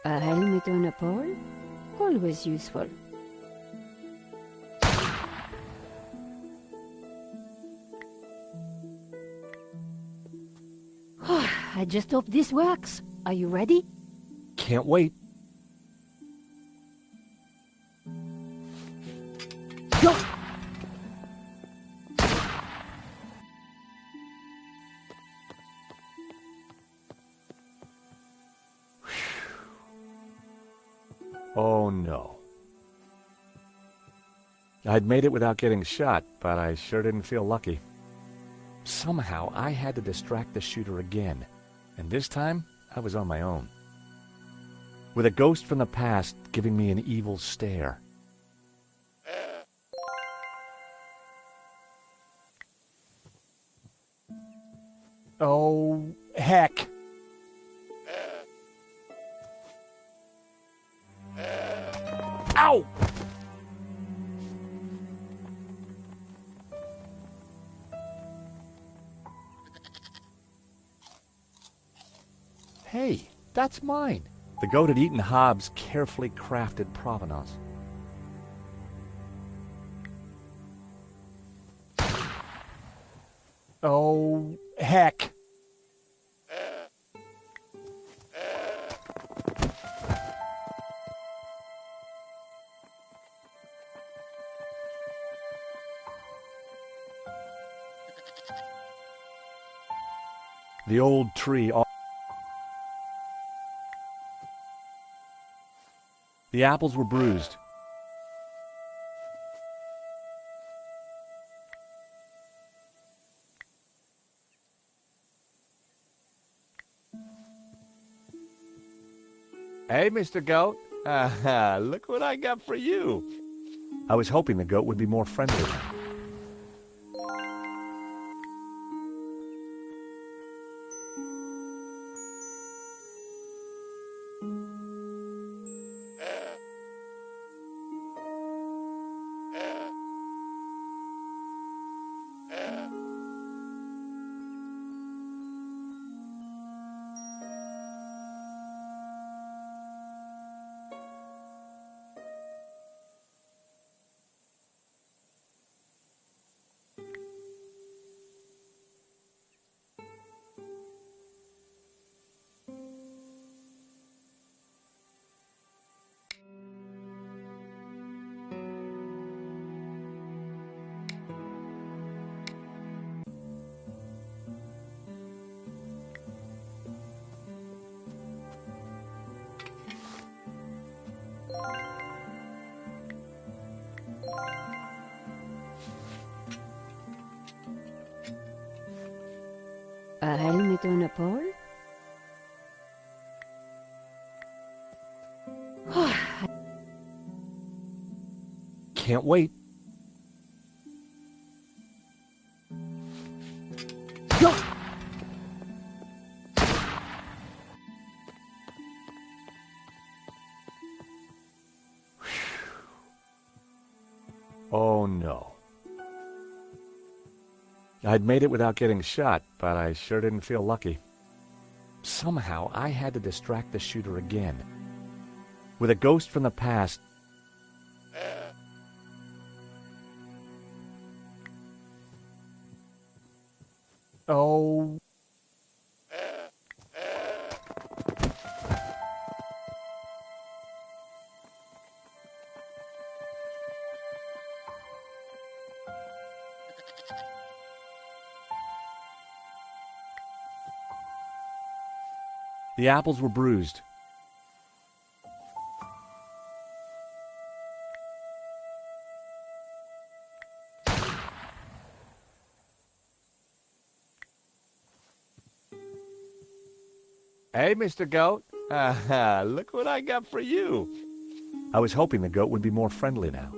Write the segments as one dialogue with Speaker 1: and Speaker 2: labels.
Speaker 1: A helmet on a pole? Always useful. I just hope this works. Are you ready?
Speaker 2: Can't wait.
Speaker 1: Go!
Speaker 2: Oh no. I'd made it without getting shot, but I sure didn't feel lucky. Somehow I had to distract the shooter again, and this time I was on my own. With a ghost from the past giving me an evil stare. Oh, heck! Ow! Hey, that's mine. The goat had eaten Hobbs' carefully crafted provenance. Oh, heck! The old tree... The apples were bruised. Hey, Mr. Goat. Look what I got for you. I was hoping the goat would be more friendly.
Speaker 1: A helmet on a pole?
Speaker 2: Can't wait.
Speaker 1: Go!
Speaker 2: Oh no. I'd made it without getting shot, but I sure didn't feel lucky. Somehow I had to distract the shooter again. With a ghost from the past... Oh... The apples were bruised. Hey, Mr. Goat. Look what I got for you. I was hoping the goat would be more friendly now.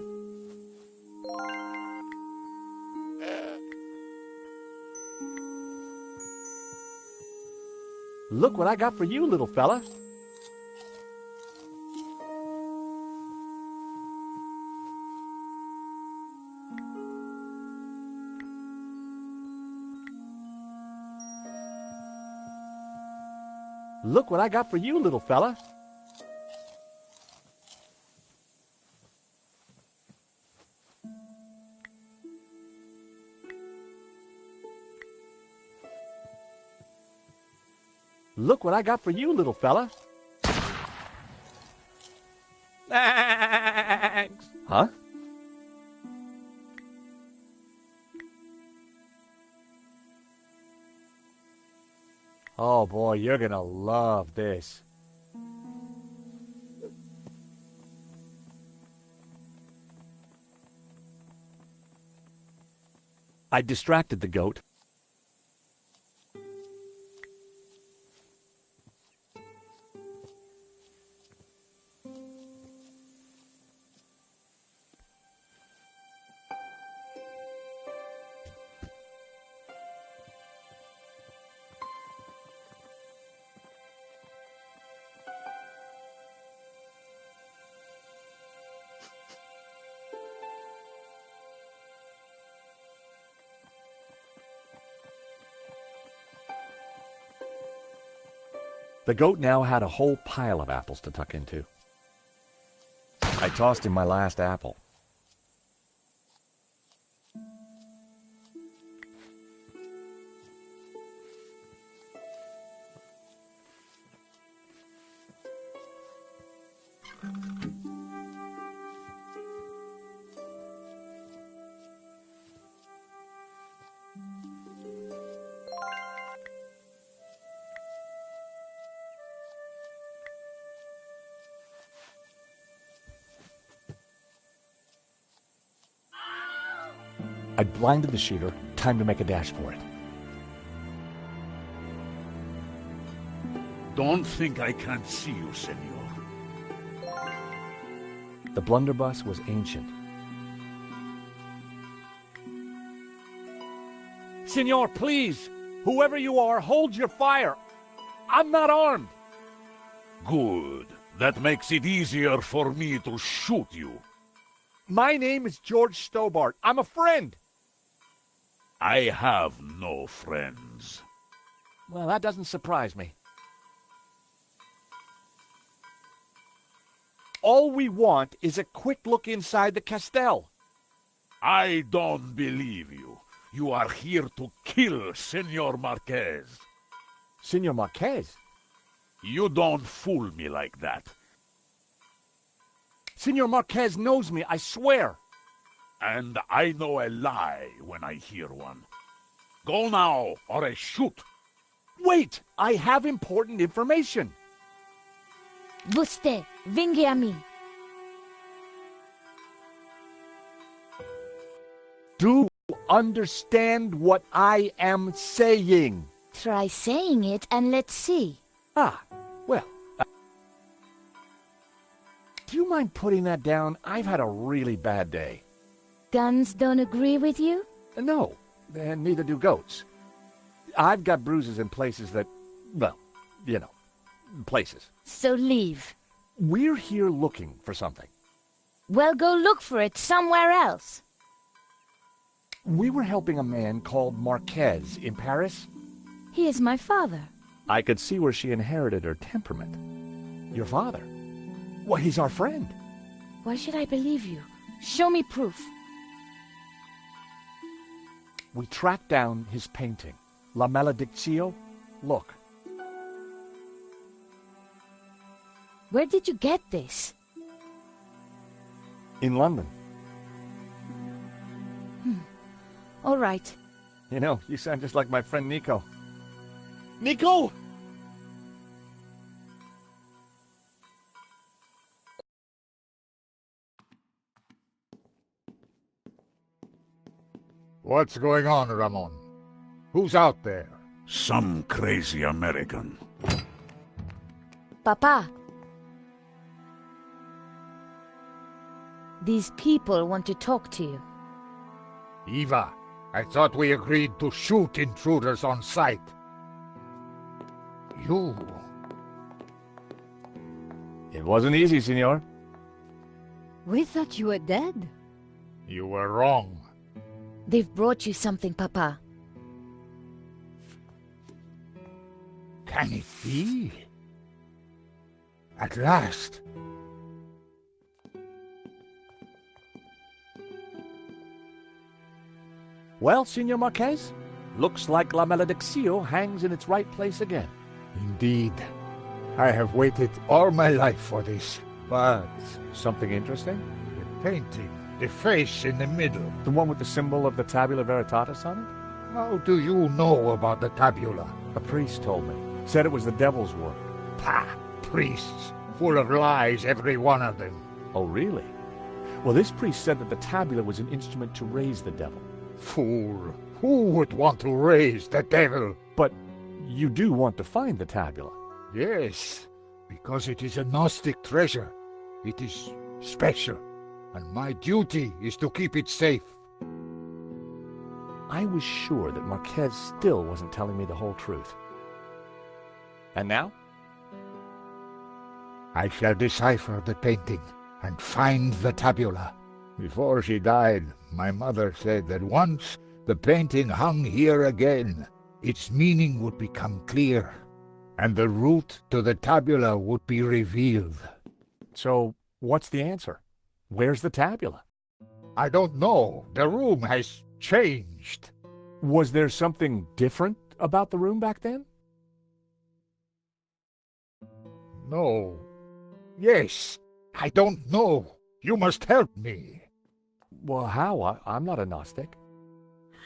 Speaker 2: Look what I got for you, little fella. Look what I got for you, little fella. Look what I got for you, little fella. Thanks. Huh? Oh boy, you're gonna love this. I distracted the goat. The goat now had a whole pile of apples to tuck into. I tossed him my last apple. I blinded the shooter. Time to make a dash for it.
Speaker 3: Don't think I can't see you, senor.
Speaker 2: The blunderbuss was ancient. Senor, please! Whoever you are, hold your fire! I'm not armed!
Speaker 3: Good. That makes it easier for me to shoot you.
Speaker 2: My name is George Stobart. I'm a friend!
Speaker 3: I have no friends.
Speaker 2: Well, that doesn't surprise me. All we want is a quick look inside the Castel.
Speaker 3: I don't believe you. You are here to kill Senor Marquez.
Speaker 2: Senor Marquez?
Speaker 3: You don't fool me like that.
Speaker 2: Senor Marquez knows me, I swear.
Speaker 3: And I know a lie when I hear one. Go now, or I shoot.
Speaker 2: Wait! I have important information.
Speaker 4: Você, vengue a mim.
Speaker 2: Do you understand what I am saying?
Speaker 4: Try saying it and let's see.
Speaker 2: Ah, well. Do you mind putting that down? I've had a really bad day.
Speaker 4: Guns don't agree with you?
Speaker 2: No, and neither do goats. I've got bruises in places that, well, you know, places.
Speaker 4: So leave.
Speaker 2: We're here looking for something.
Speaker 4: Well, go look for it somewhere else.
Speaker 2: We were helping a man called Marquez in Paris.
Speaker 4: He is my father.
Speaker 2: I could see where she inherited her temperament. Your father? Well, he's our friend.
Speaker 4: Why should I believe you? Show me proof.
Speaker 2: We tracked down his painting, La Maledictio. Look.
Speaker 4: Where did you get this?
Speaker 2: In London.
Speaker 4: All right.
Speaker 2: You know, you sound just like my friend Nico. Nico!
Speaker 5: What's going on, Ramon? Who's out there?
Speaker 3: Some crazy American.
Speaker 4: Papa. These people want to talk to you.
Speaker 5: Eva, I thought we agreed to shoot intruders on sight. You...
Speaker 2: It wasn't easy, senor.
Speaker 1: We thought you were dead.
Speaker 5: You were wrong.
Speaker 4: They've brought you something, Papa.
Speaker 5: Can it be? At last!
Speaker 2: Well, Senor Marquez, looks like La Malediccio hangs in its right place again.
Speaker 5: Indeed. I have waited all my life for this. But
Speaker 2: Something interesting?
Speaker 5: the painting, the face in the middle.
Speaker 2: The one with the symbol of the Tabula Veritatis on it?
Speaker 5: How do you know about the tabula?
Speaker 2: A priest told me. Said it was the devil's work.
Speaker 5: Pah! Priests, full of lies, every one of them.
Speaker 2: Oh, really? Well, this priest said that the tabula was an instrument to raise the devil.
Speaker 5: Fool! Who would want to raise the devil?
Speaker 2: But you do want to find the tabula.
Speaker 5: Yes, because it is a Gnostic treasure. It is special, and my duty is to keep it safe.
Speaker 2: I was sure that Marquez still wasn't telling me the whole truth. And now?
Speaker 5: I shall decipher the painting and find the tabula. Before she died, my mother said that once the painting hung here again, its meaning would become clear, and the route to the tabula would be revealed.
Speaker 2: So, what's the answer? Where's the tabula?
Speaker 5: I don't know. The room has changed.
Speaker 2: Was there something different about the room back then?
Speaker 5: No. Yes. I don't know. You must help me.
Speaker 2: Well, how? I'm not a Gnostic.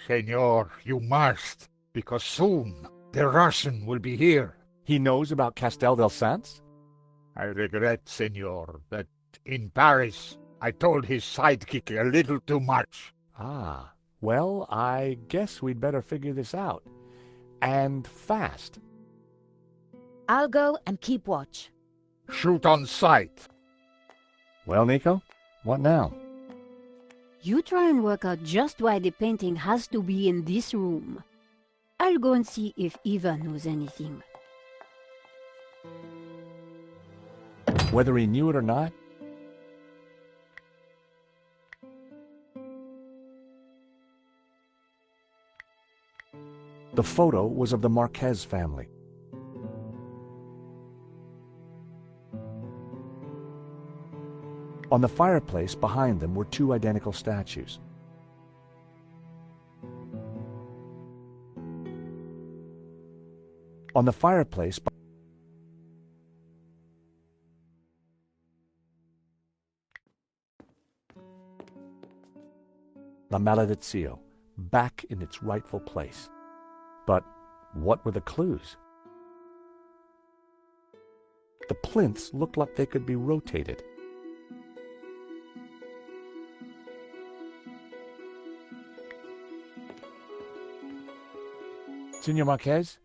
Speaker 5: Senor, you must, because soon the Russian will be here.
Speaker 2: He knows about Castel del Sans?
Speaker 5: I regret, senor, that in Paris I told his sidekick a little too much.
Speaker 2: Ah, well, I guess we'd better figure this out. And fast.
Speaker 4: I'll go and keep watch.
Speaker 5: Shoot on sight.
Speaker 2: Well, Nico, what now?
Speaker 1: You try and work out just why the painting has to be in this room. I'll go and see if Eva knows anything.
Speaker 2: Whether he knew it or not, the photo was of the Marquez family. On the fireplace behind them were two identical statues. On the fireplace La Malediccio, back in its rightful place. But what were the clues? The plinths looked like they could be rotated. Senor Marquez?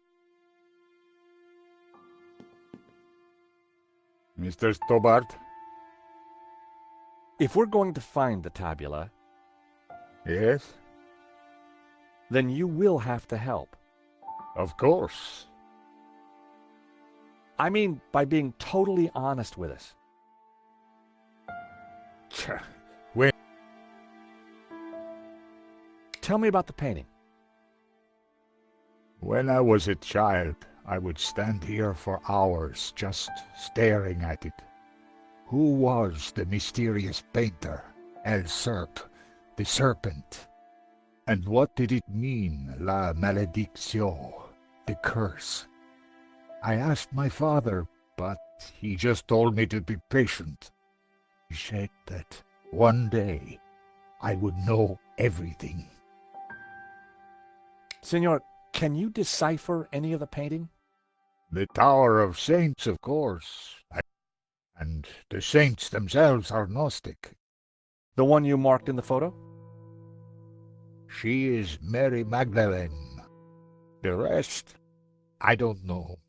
Speaker 5: Mr. Stobart?
Speaker 2: If we're going to find the tabula,
Speaker 5: Yes?
Speaker 2: then you will have to help.
Speaker 5: Of course.
Speaker 2: I mean, by being totally honest with us.
Speaker 5: When
Speaker 2: Tell me about the painting.
Speaker 5: When I was a child, I would stand here for hours just staring at it. Who was the mysterious painter, El Serp, the serpent? And what did it mean, La Malediccio, the curse? I asked my father, but he just told me to be patient. He said that one day I would know everything.
Speaker 2: Senor, can you decipher any of the painting?
Speaker 5: The Tower of Saints, of course. And the saints themselves are Gnostic.
Speaker 2: The one you marked in the photo?
Speaker 5: She is Mary Magdalene. The rest, I don't know.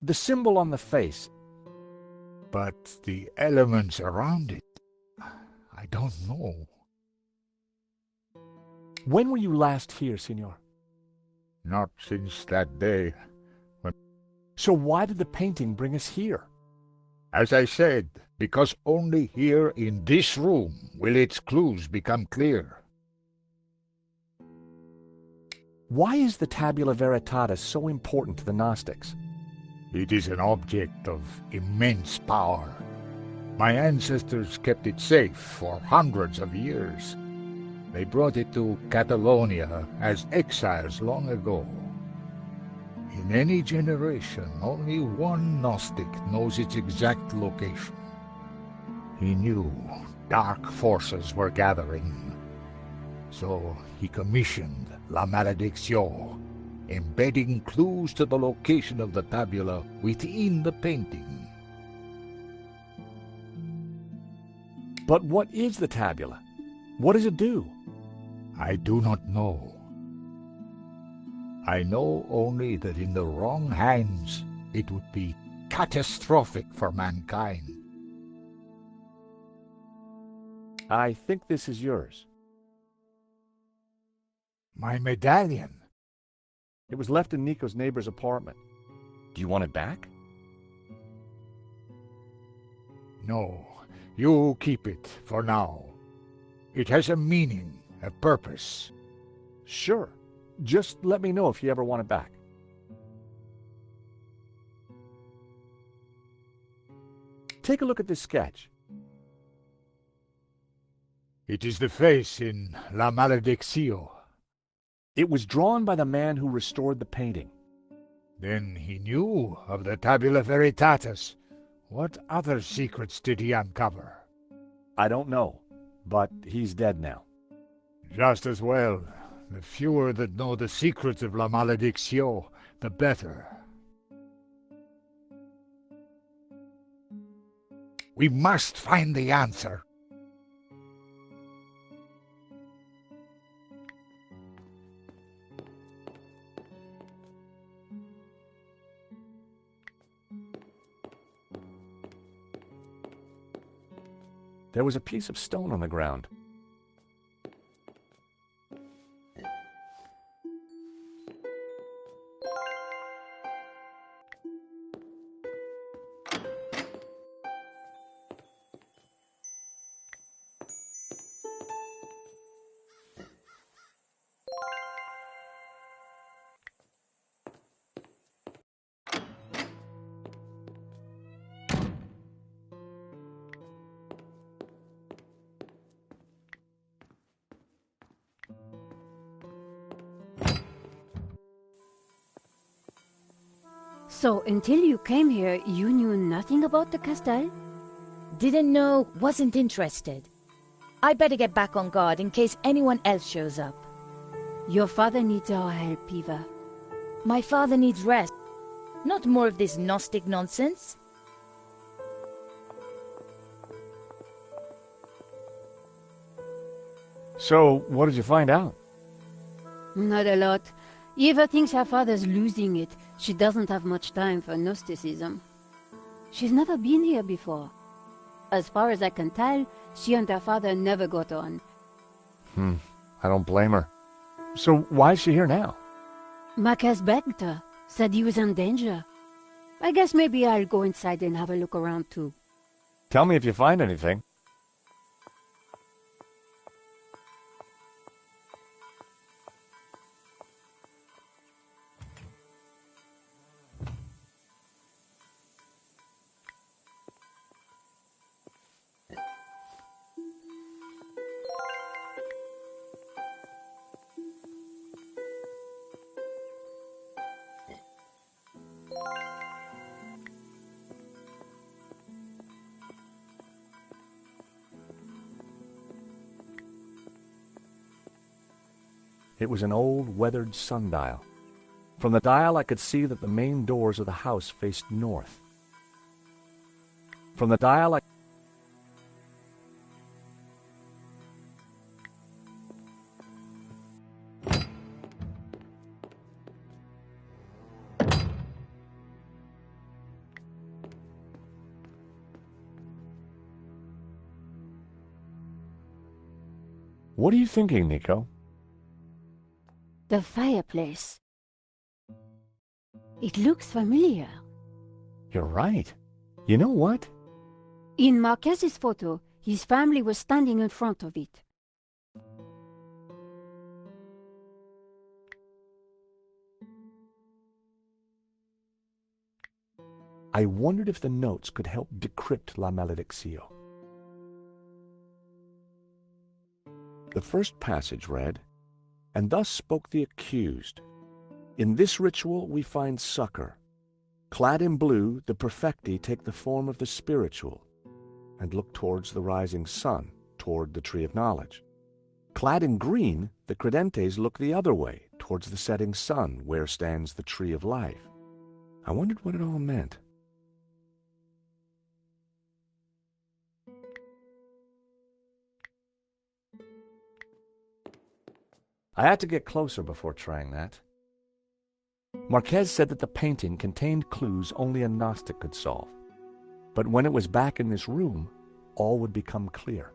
Speaker 2: The symbol on the face.
Speaker 5: But the elements around it, I don't know.
Speaker 2: When were you last here, Senor?
Speaker 5: Not since that day.
Speaker 2: So why did the painting bring us here?
Speaker 5: As I said, because only here in this room will its clues become clear.
Speaker 2: Why is the Tabula Veritatis so important to the Gnostics?
Speaker 5: It is an object of immense power. My ancestors kept it safe for hundreds of years. They brought it to Catalonia as exiles long ago. In any generation, only one Gnostic knows its exact location. He knew dark forces were gathering, so he commissioned La Malédiction, embedding clues to the location of the tabula within the painting.
Speaker 2: But what is the tabula? What does it do?
Speaker 5: I do not know. I know only that in the wrong hands it would be catastrophic for mankind.
Speaker 2: I think this is yours.
Speaker 5: My medallion.
Speaker 2: It was left in Nico's neighbor's apartment. Do you want it back?
Speaker 5: No, you keep it for now. It has a meaning, a purpose.
Speaker 2: Sure. Just let me know if you ever want it back. Take a look at this sketch.
Speaker 5: It is the face in La Malédiction.
Speaker 2: It was drawn by the man who restored the painting.
Speaker 5: Then he knew of the Tabula Veritatis. What other secrets did he uncover?
Speaker 2: I don't know, but he's dead now.
Speaker 5: Just as well. The fewer that know the secrets of La Malédiction, the better. We must find the answer.
Speaker 2: There was a piece of stone on the ground.
Speaker 1: So, until you came here, you knew nothing about the castle?
Speaker 4: Didn't know, wasn't interested. I better get back on guard in case anyone else shows up.
Speaker 1: Your father needs our help, Eva.
Speaker 4: My father needs rest. Not more of this Gnostic nonsense.
Speaker 2: So, what did you find out?
Speaker 1: Not a lot. Eva thinks her father's losing it. She doesn't have much time for Gnosticism. She's never been here before. As far as I can tell, she and her father never got on.
Speaker 2: I don't blame her. So, why is she here now?
Speaker 1: Marcus begged her, said he was in danger. I guess maybe I'll go inside and have a look around too.
Speaker 2: Tell me if you find anything. It was an old, weathered sundial. From the dial I could see that the main doors of the house faced north. From the dial I... What are you thinking, Nico?
Speaker 1: The fireplace. It looks familiar.
Speaker 2: You're right. You know what?
Speaker 1: In Marquez's photo, his family was standing in front of it.
Speaker 2: I wondered if the notes could help decrypt La Malediccio. The first passage read, "And thus spoke the accused. In this ritual we find succor. Clad in blue, the perfecti take the form of the spiritual and look towards the rising sun, toward the tree of knowledge. Clad in green, the credentes look the other way, towards the setting sun, where stands the tree of life." I wondered what it all meant. I had to get closer before trying that. Marquez said that the painting contained clues only a Gnostic could solve. But when it was back in this room, all would become clear.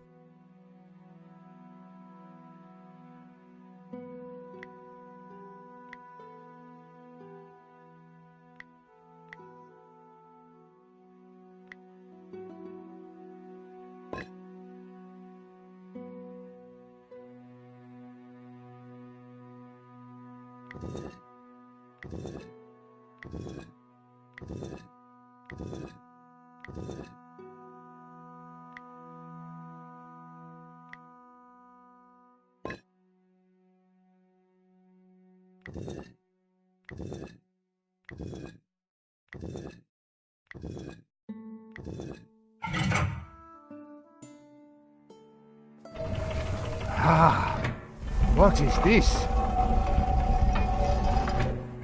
Speaker 5: Ah, what is this?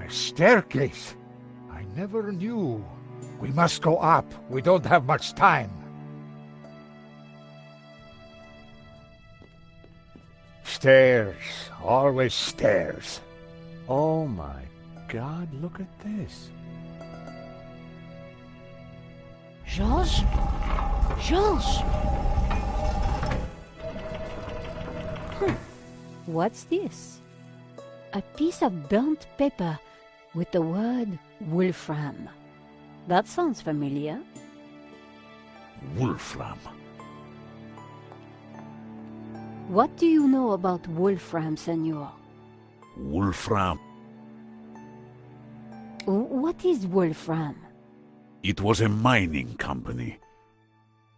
Speaker 5: A staircase. I never knew. We must go up. We don't have much time. Stairs. Always stairs.
Speaker 2: Oh my God, look at this.
Speaker 1: Georges? Georges! What's this? A piece of burnt paper with the word Wolfram. That sounds familiar.
Speaker 3: Wolfram.
Speaker 1: What do you know about Wolfram, Senor?
Speaker 3: Wolfram.
Speaker 1: What is Wolfram?
Speaker 3: It was a mining company.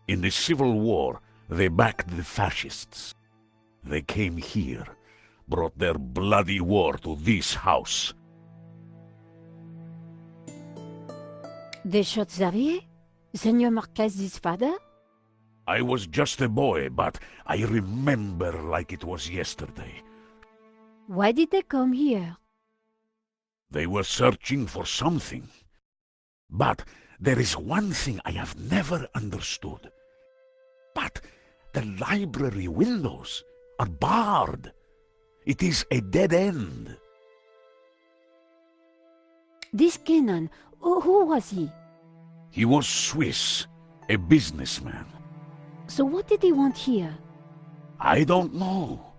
Speaker 3: In the Civil War, they backed the fascists. They came here, brought their bloody war to this house.
Speaker 1: They shot Xavier? Senor Marquez's father?
Speaker 3: I was just a boy, but I remember like it was yesterday.
Speaker 1: Why did they come here?
Speaker 3: They were searching for something. But there is one thing I have never understood. But the library windows are barred. It is a dead end.
Speaker 1: This Kenan, who was he?
Speaker 3: He was Swiss, a businessman.
Speaker 1: So what did he want here?
Speaker 3: I don't know.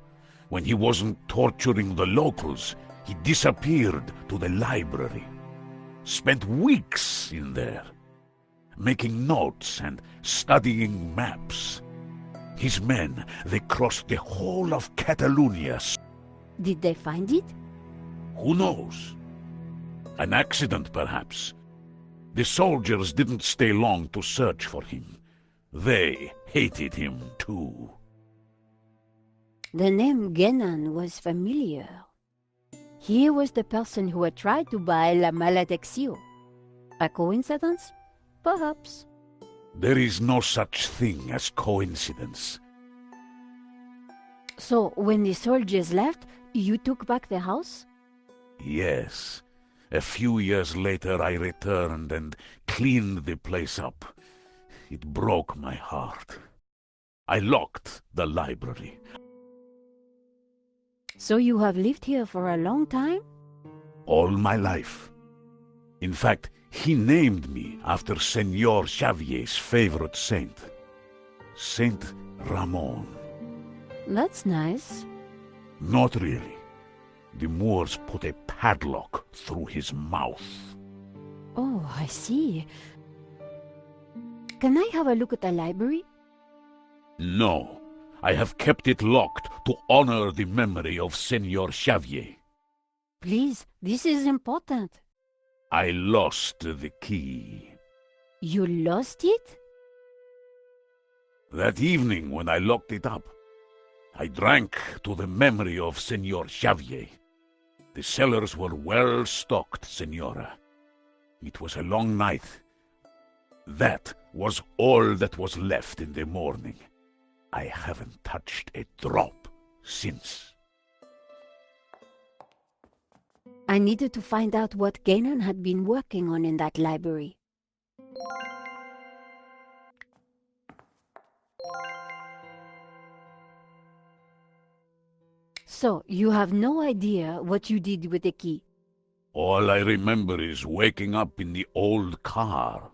Speaker 3: When he wasn't torturing the locals, he disappeared to the library. Spent weeks in there, making notes and studying maps. His men, they crossed the whole of Catalonia.
Speaker 1: Did they find it?
Speaker 3: Who knows? An accident, perhaps. The soldiers didn't stay long to search for him. They hated him, too.
Speaker 1: The name Genan was familiar. He was the person who had tried to buy La Malediccio. A coincidence? Perhaps.
Speaker 3: There is no such thing as coincidence.
Speaker 1: So, when the soldiers left, you took back the house?
Speaker 3: Yes. A few years later I returned and cleaned the place up. It broke my heart. I locked the library.
Speaker 1: So you have lived here for a long time?
Speaker 3: All my life. In fact, he named me after Senor Xavier's favorite saint. Saint Ramon.
Speaker 1: That's nice.
Speaker 3: Not really. The Moors put a padlock through his mouth.
Speaker 1: Oh, I see. Can I have a look at the library?
Speaker 3: No, I have kept it locked to honor the memory of Senor Xavier.
Speaker 1: Please, this is important.
Speaker 3: I lost the key.
Speaker 1: You lost it?
Speaker 3: That evening when I locked it up, I drank to the memory of Senor Xavier. The cellars were well stocked, Senora. It was a long night. That was all that was left in the morning. I haven't touched a drop since.
Speaker 1: I needed to find out what Ganon had been working on in that library. So, you have no idea what you did with the key?
Speaker 3: All I remember is waking up in the old car.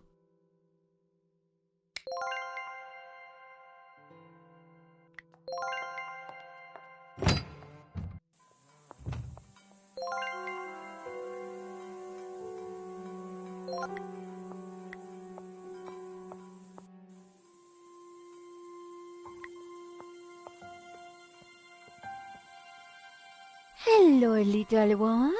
Speaker 1: Hello, little one.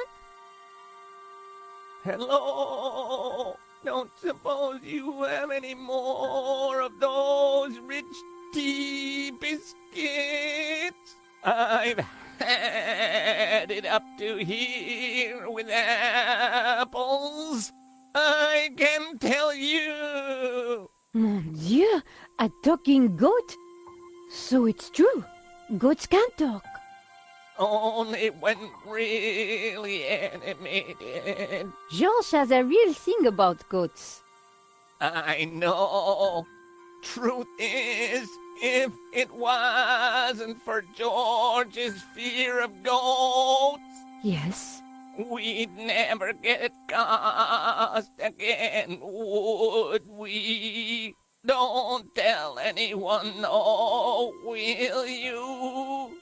Speaker 2: Hello! Don't suppose you have any more of those rich tea biscuits? I've had it up to here with apples. I can tell you.
Speaker 1: Mon Dieu, a talking goat? So it's true. Goats can talk.
Speaker 2: Only when really animated.
Speaker 1: George has a real thing about goats.
Speaker 2: I know. Truth is, if it wasn't for George's fear of goats,
Speaker 1: Yes.
Speaker 2: we'd never get cast again, would we? Don't tell anyone, no, will you?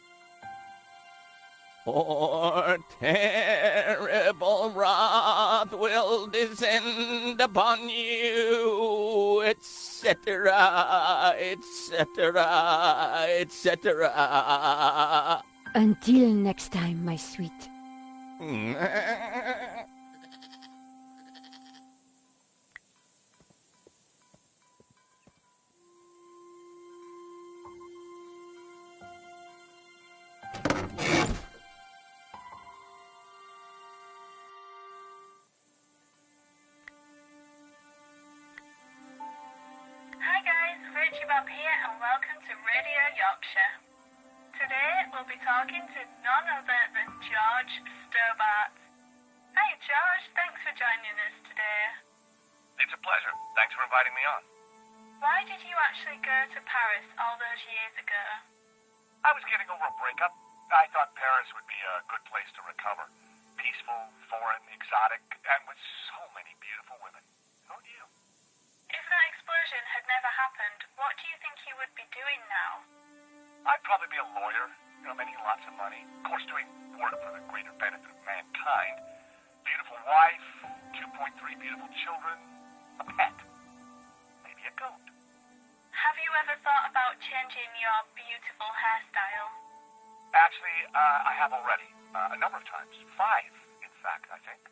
Speaker 2: Or terrible wrath will descend upon you, etc., etc., etc.
Speaker 1: Until next time, my sweet.
Speaker 6: Hi guys, Richie Bob here and welcome to Radio Yorkshire. Today we'll be talking to none other than George Stobart. Hey George, thanks for joining us today.
Speaker 7: It's a pleasure. Thanks for inviting me on.
Speaker 6: Why did you actually go to Paris all those years ago?
Speaker 7: I was getting over a breakup. I thought Paris would be a good place to recover. Peaceful, foreign, exotic, and with so many beautiful women. Who knew?
Speaker 6: If that explosion had never happened, what do you think you would be doing now?
Speaker 7: I'd probably be a lawyer, making lots of money. Of course, doing work for the greater benefit of mankind. Beautiful wife, 2.3 beautiful children, a pet, maybe a goat.
Speaker 6: Have you ever thought about changing your beautiful hairstyle?
Speaker 7: Actually, I have already. A number of times. 5, in fact, I think.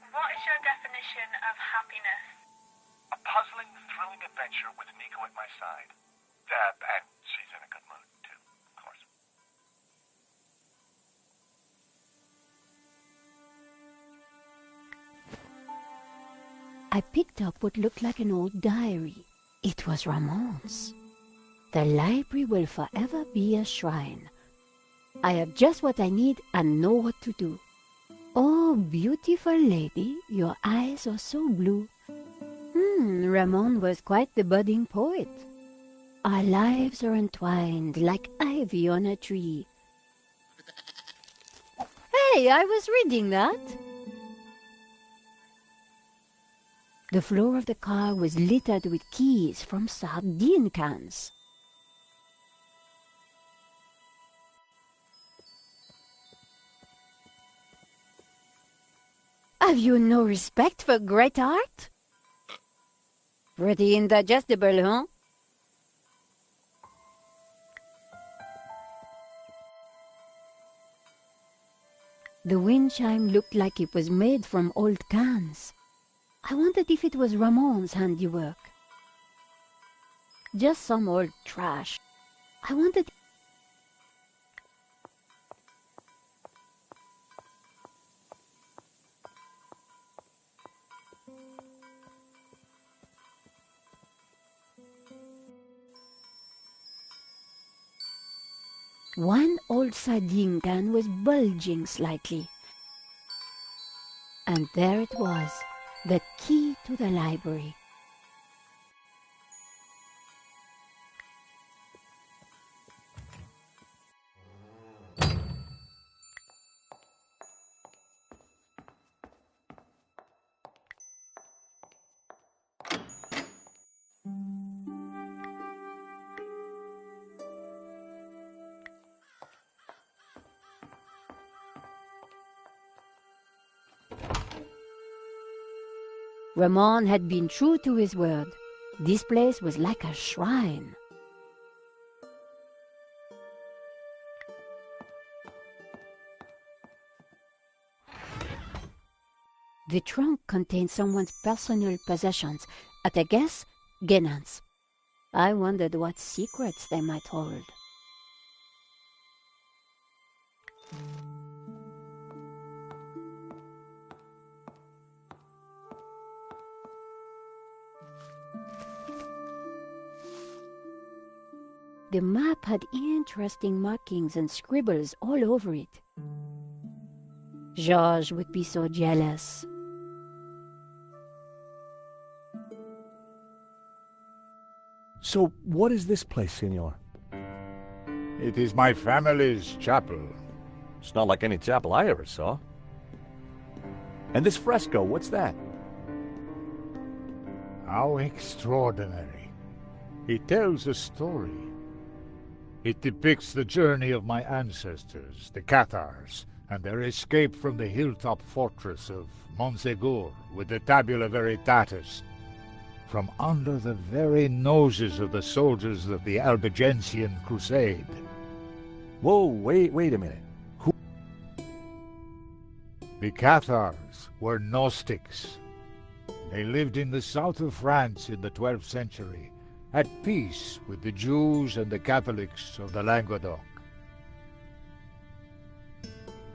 Speaker 6: What is your definition of happiness?
Speaker 7: A puzzling, thrilling adventure with Nico at my side. And she's in a good mood, too, of course.
Speaker 1: I picked up what looked like an old diary. It was Ramon's. The library will forever be a shrine. I have just what I need and know what to do. Oh, beautiful lady, your eyes are so blue. Ramon was quite the budding poet. Our lives are entwined like ivy on a tree. Hey, I was reading that. The floor of the car was littered with keys from sardine cans. Have you no respect for great art? Pretty indigestible, huh? The wind chime looked like it was made from old cans. I wondered if it was Ramon's handiwork. Just some old trash. I wondered... One old sardine can was bulging slightly. And there it was, the key to the library. Ramon had been true to his word. This place was like a shrine. The trunk contained someone's personal possessions, at a guess, Genan's. I wondered what secrets they might hold. The map had interesting markings and scribbles all over it. Georges would be so jealous.
Speaker 2: So, what is this place, Senor?
Speaker 5: It is my family's chapel.
Speaker 2: It's not like any chapel I ever saw. And this fresco, what's that?
Speaker 5: How extraordinary. It tells a story. It depicts the journey of my ancestors, the Cathars, and their escape from the hilltop fortress of Montségur with the Tabula Veritatis, from under the very noses of the soldiers of the Albigensian Crusade.
Speaker 2: Whoa, wait a minute. Who?
Speaker 5: The Cathars were Gnostics. They lived in the south of France in the 12th century, at peace with the Jews and the Catholics of the Languedoc.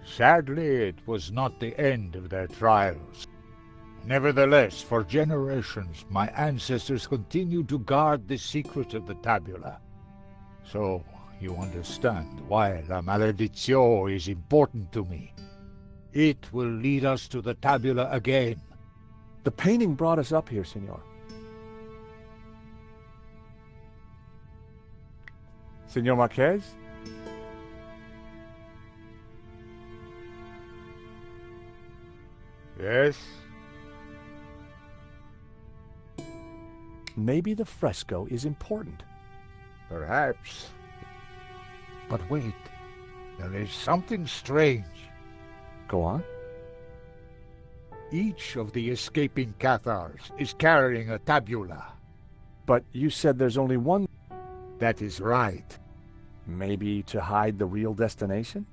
Speaker 5: Sadly, it was not the end of their trials. Nevertheless, for generations, my ancestors continued to guard the secret of the tabula. So, you understand why La Maledizione is important to me. It will lead us to the tabula again.
Speaker 2: The painting brought us up here, Senor. Senor Marquez?
Speaker 5: Yes?
Speaker 2: Maybe the fresco is important.
Speaker 5: Perhaps. But wait, there is something strange.
Speaker 2: Go on.
Speaker 5: Each of the escaping Cathars is carrying a tabula.
Speaker 2: But you said there's only one.
Speaker 5: That is right.
Speaker 2: Maybe to hide the real destination?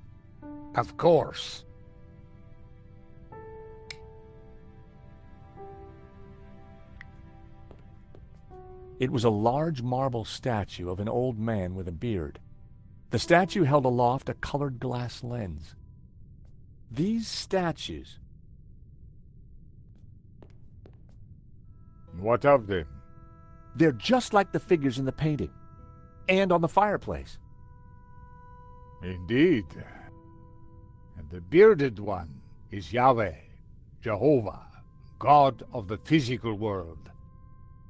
Speaker 5: Of course.
Speaker 2: It was a large marble statue of an old man with a beard. The statue held aloft a colored glass lens. These statues...
Speaker 5: What of them?
Speaker 2: They're just like the figures in the painting. And on the fireplace.
Speaker 5: Indeed. And the bearded one is Yahweh, Jehovah, God of the physical world.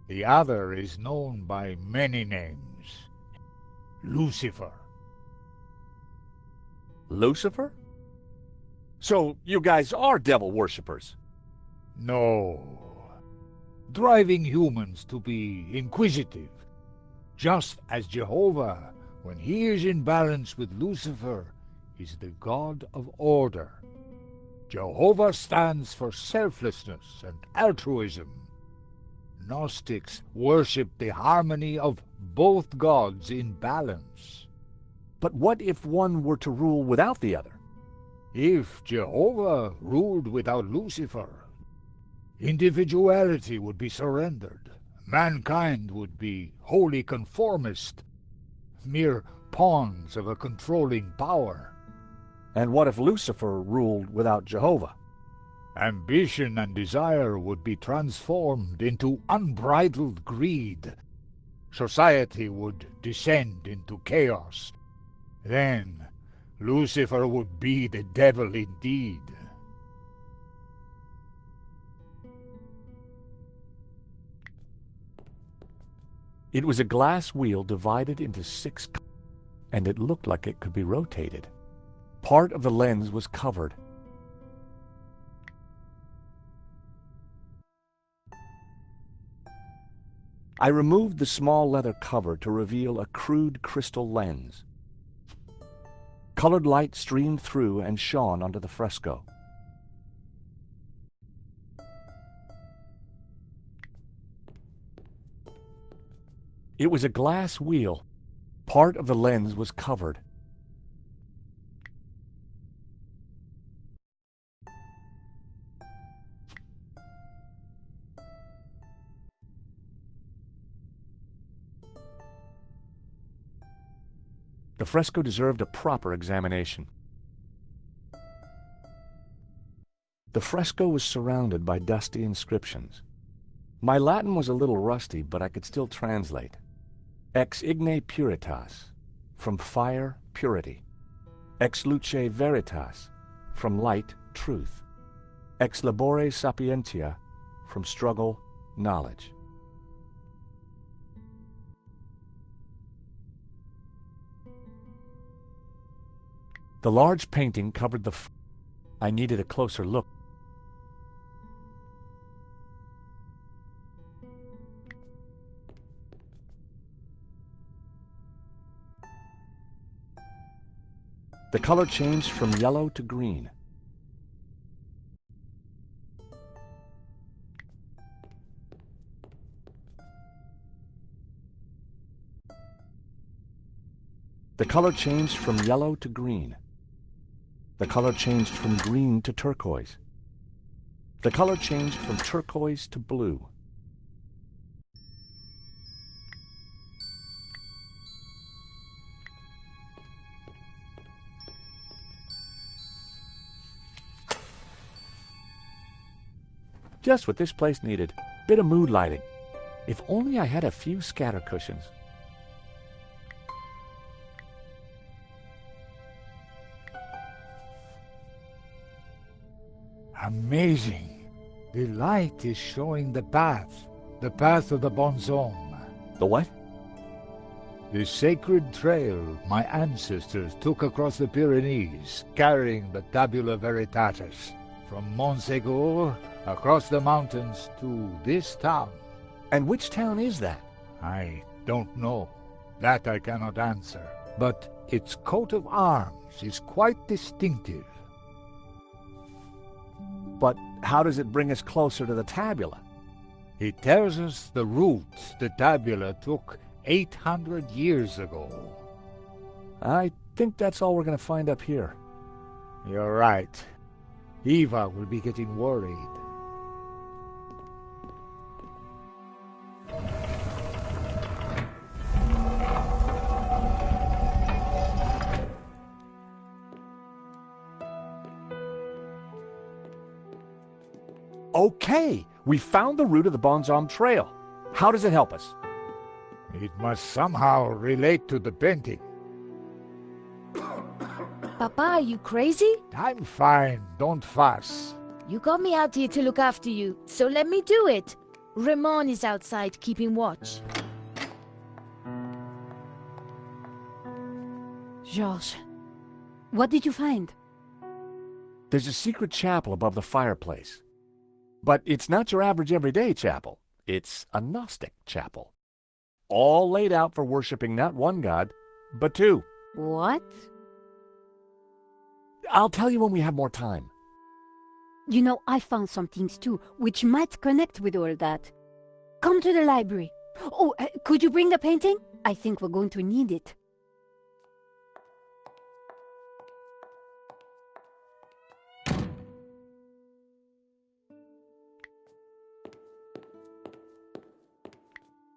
Speaker 5: The other is known by many names. Lucifer.
Speaker 2: Lucifer? So you guys are devil worshippers?
Speaker 5: No. Driving humans to be inquisitive. Just as Jehovah, when he is in balance with Lucifer, is the God of order. Jehovah stands for selflessness and altruism. Gnostics worship the harmony of both gods in balance.
Speaker 2: But what if one were to rule without the other?
Speaker 5: If Jehovah ruled without Lucifer, Individuality would be surrendered. Mankind would be wholly conformist, mere pawns of a controlling power.
Speaker 2: And what if Lucifer ruled without Jehovah?
Speaker 5: Ambition and desire would be transformed into unbridled greed. Society would descend into chaos. Then Lucifer would be the devil indeed.
Speaker 2: It was a glass wheel divided into 6, and it looked like it could be rotated. Part of the lens was covered. I removed the small leather cover to reveal a crude crystal lens. Colored light streamed through and shone onto the fresco. It was a glass wheel. Part of the lens was covered. The fresco deserved a proper examination. The fresco was surrounded by dusty inscriptions. My Latin was a little rusty, but I could still translate. Ex igne puritas, from fire, purity. Ex luce veritas, from light, truth. Ex labore sapientia, from struggle, knowledge. The large painting covered the I needed a closer look. The color changed from yellow to green. The color changed from yellow to green. The color changed from green to turquoise. The color changed from turquoise to blue. Just what this place needed. Bit of mood lighting. If only I had a few scatter cushions.
Speaker 5: Amazing. The light is showing the path of the Bonzome.
Speaker 2: The what?
Speaker 5: The sacred trail my ancestors took across the Pyrenees, carrying the Tabula Veritatis, from Montségur across the mountains to this town.
Speaker 2: And which town is that?
Speaker 5: I don't know. That I cannot answer. But its coat of arms is quite distinctive.
Speaker 2: But how does it bring us closer to the tabula?
Speaker 5: It tells us the route the tabula took 800 years ago.
Speaker 2: I think that's all we're going to find up here.
Speaker 5: You're right. Eva will be getting worried.
Speaker 2: Okay, we found the route of the Bonzome Trail. How does it help us?
Speaker 5: It must somehow relate to the painting.
Speaker 4: Papa, are you crazy?
Speaker 5: I'm fine, don't fuss.
Speaker 4: You got me out here to look after you, so let me do it. Ramon is outside keeping watch.
Speaker 1: Georges, what did you find?
Speaker 2: There's a secret chapel above the fireplace. But it's not your average everyday chapel. It's a Gnostic chapel. All laid out for worshiping not one god, but two.
Speaker 1: What?
Speaker 2: I'll tell you when we have more time.
Speaker 1: You know, I found some things too, which might connect with all that. Come to the library. Oh, could you bring the painting? I think we're going to need it.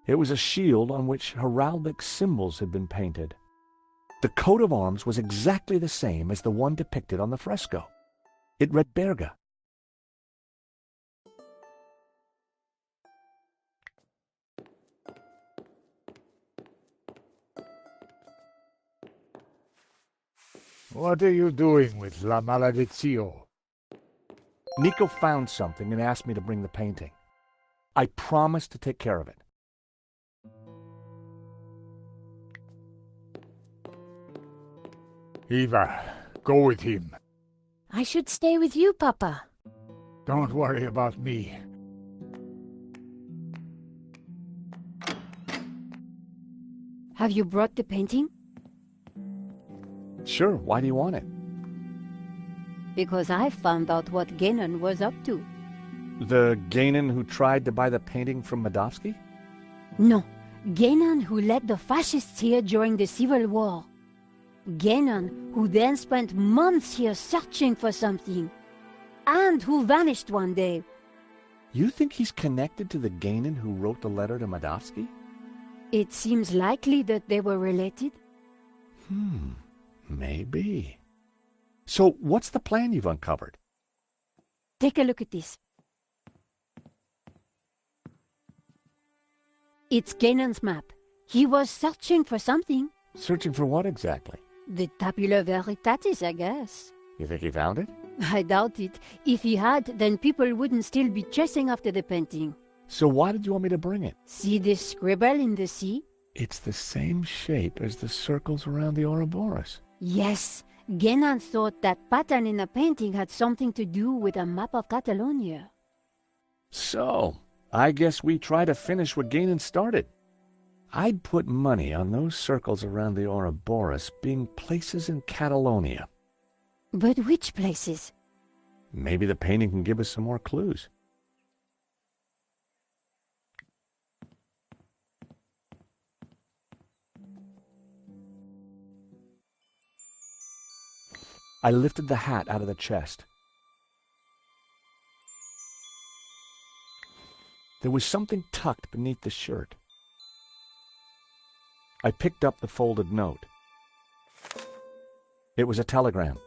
Speaker 2: It was a shield on which heraldic symbols had been painted. The coat of arms was exactly the same as the one depicted on the fresco. It read Berga.
Speaker 5: What are you doing with La Maledizio?
Speaker 2: Nico found something and asked me to bring the painting. I promised to take care of it.
Speaker 5: Eva, go with him.
Speaker 4: I should stay with you, Papa.
Speaker 5: Don't worry about me.
Speaker 1: Have you brought the painting?
Speaker 2: Sure, why do you want it?
Speaker 1: Because I found out what Genon was up to.
Speaker 2: The Ganon who tried to buy the painting from Medovsky?
Speaker 1: No, Genon who led the fascists here during the Civil War. Genon who then spent months here searching for something, and who vanished one day.
Speaker 2: You think he's connected to the Ganon who wrote the letter to Medovsky?
Speaker 1: It seems likely that they were related.
Speaker 2: Maybe. So what's the plan you've uncovered?
Speaker 1: Take a look at this. It's Ganon's map. He was searching for something.
Speaker 2: Searching for what exactly?
Speaker 1: The Tabula Veritatis, I guess.
Speaker 2: You think he found it?
Speaker 1: I doubt it. If he had, then people wouldn't still be chasing after the painting.
Speaker 2: So why did you want me to bring it?
Speaker 1: See this scribble in the sea?
Speaker 2: It's the same shape as the circles around the Ouroboros.
Speaker 1: Yes. Genon thought that pattern in the painting had something to do with a map of Catalonia.
Speaker 2: So, I guess we try to finish what Ganon started. I'd put money on those circles around the Ouroboros being places in Catalonia.
Speaker 1: But which places?
Speaker 2: Maybe the painting can give us some more clues. I lifted the hat out of the chest. There was something tucked beneath the shirt. I picked up the folded note. It was a telegram.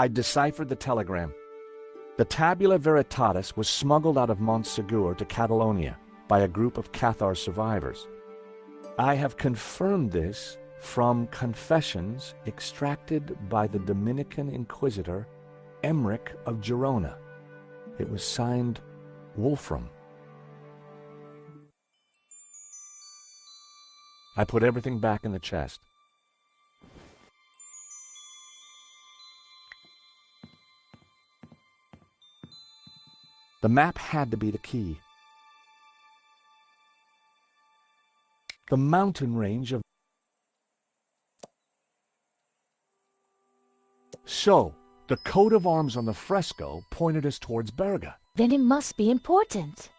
Speaker 2: I deciphered the telegram. The Tabula Veritatis was smuggled out of Montsegur to Catalonia by a group of Cathar survivors. I have confirmed this from confessions extracted by the Dominican Inquisitor Emmerich of Girona. It was signed Wolfram. I put everything back in the chest. The map had to be the key. The mountain range of... So, the coat of arms on the fresco pointed us towards Berga.
Speaker 4: Then it must be important.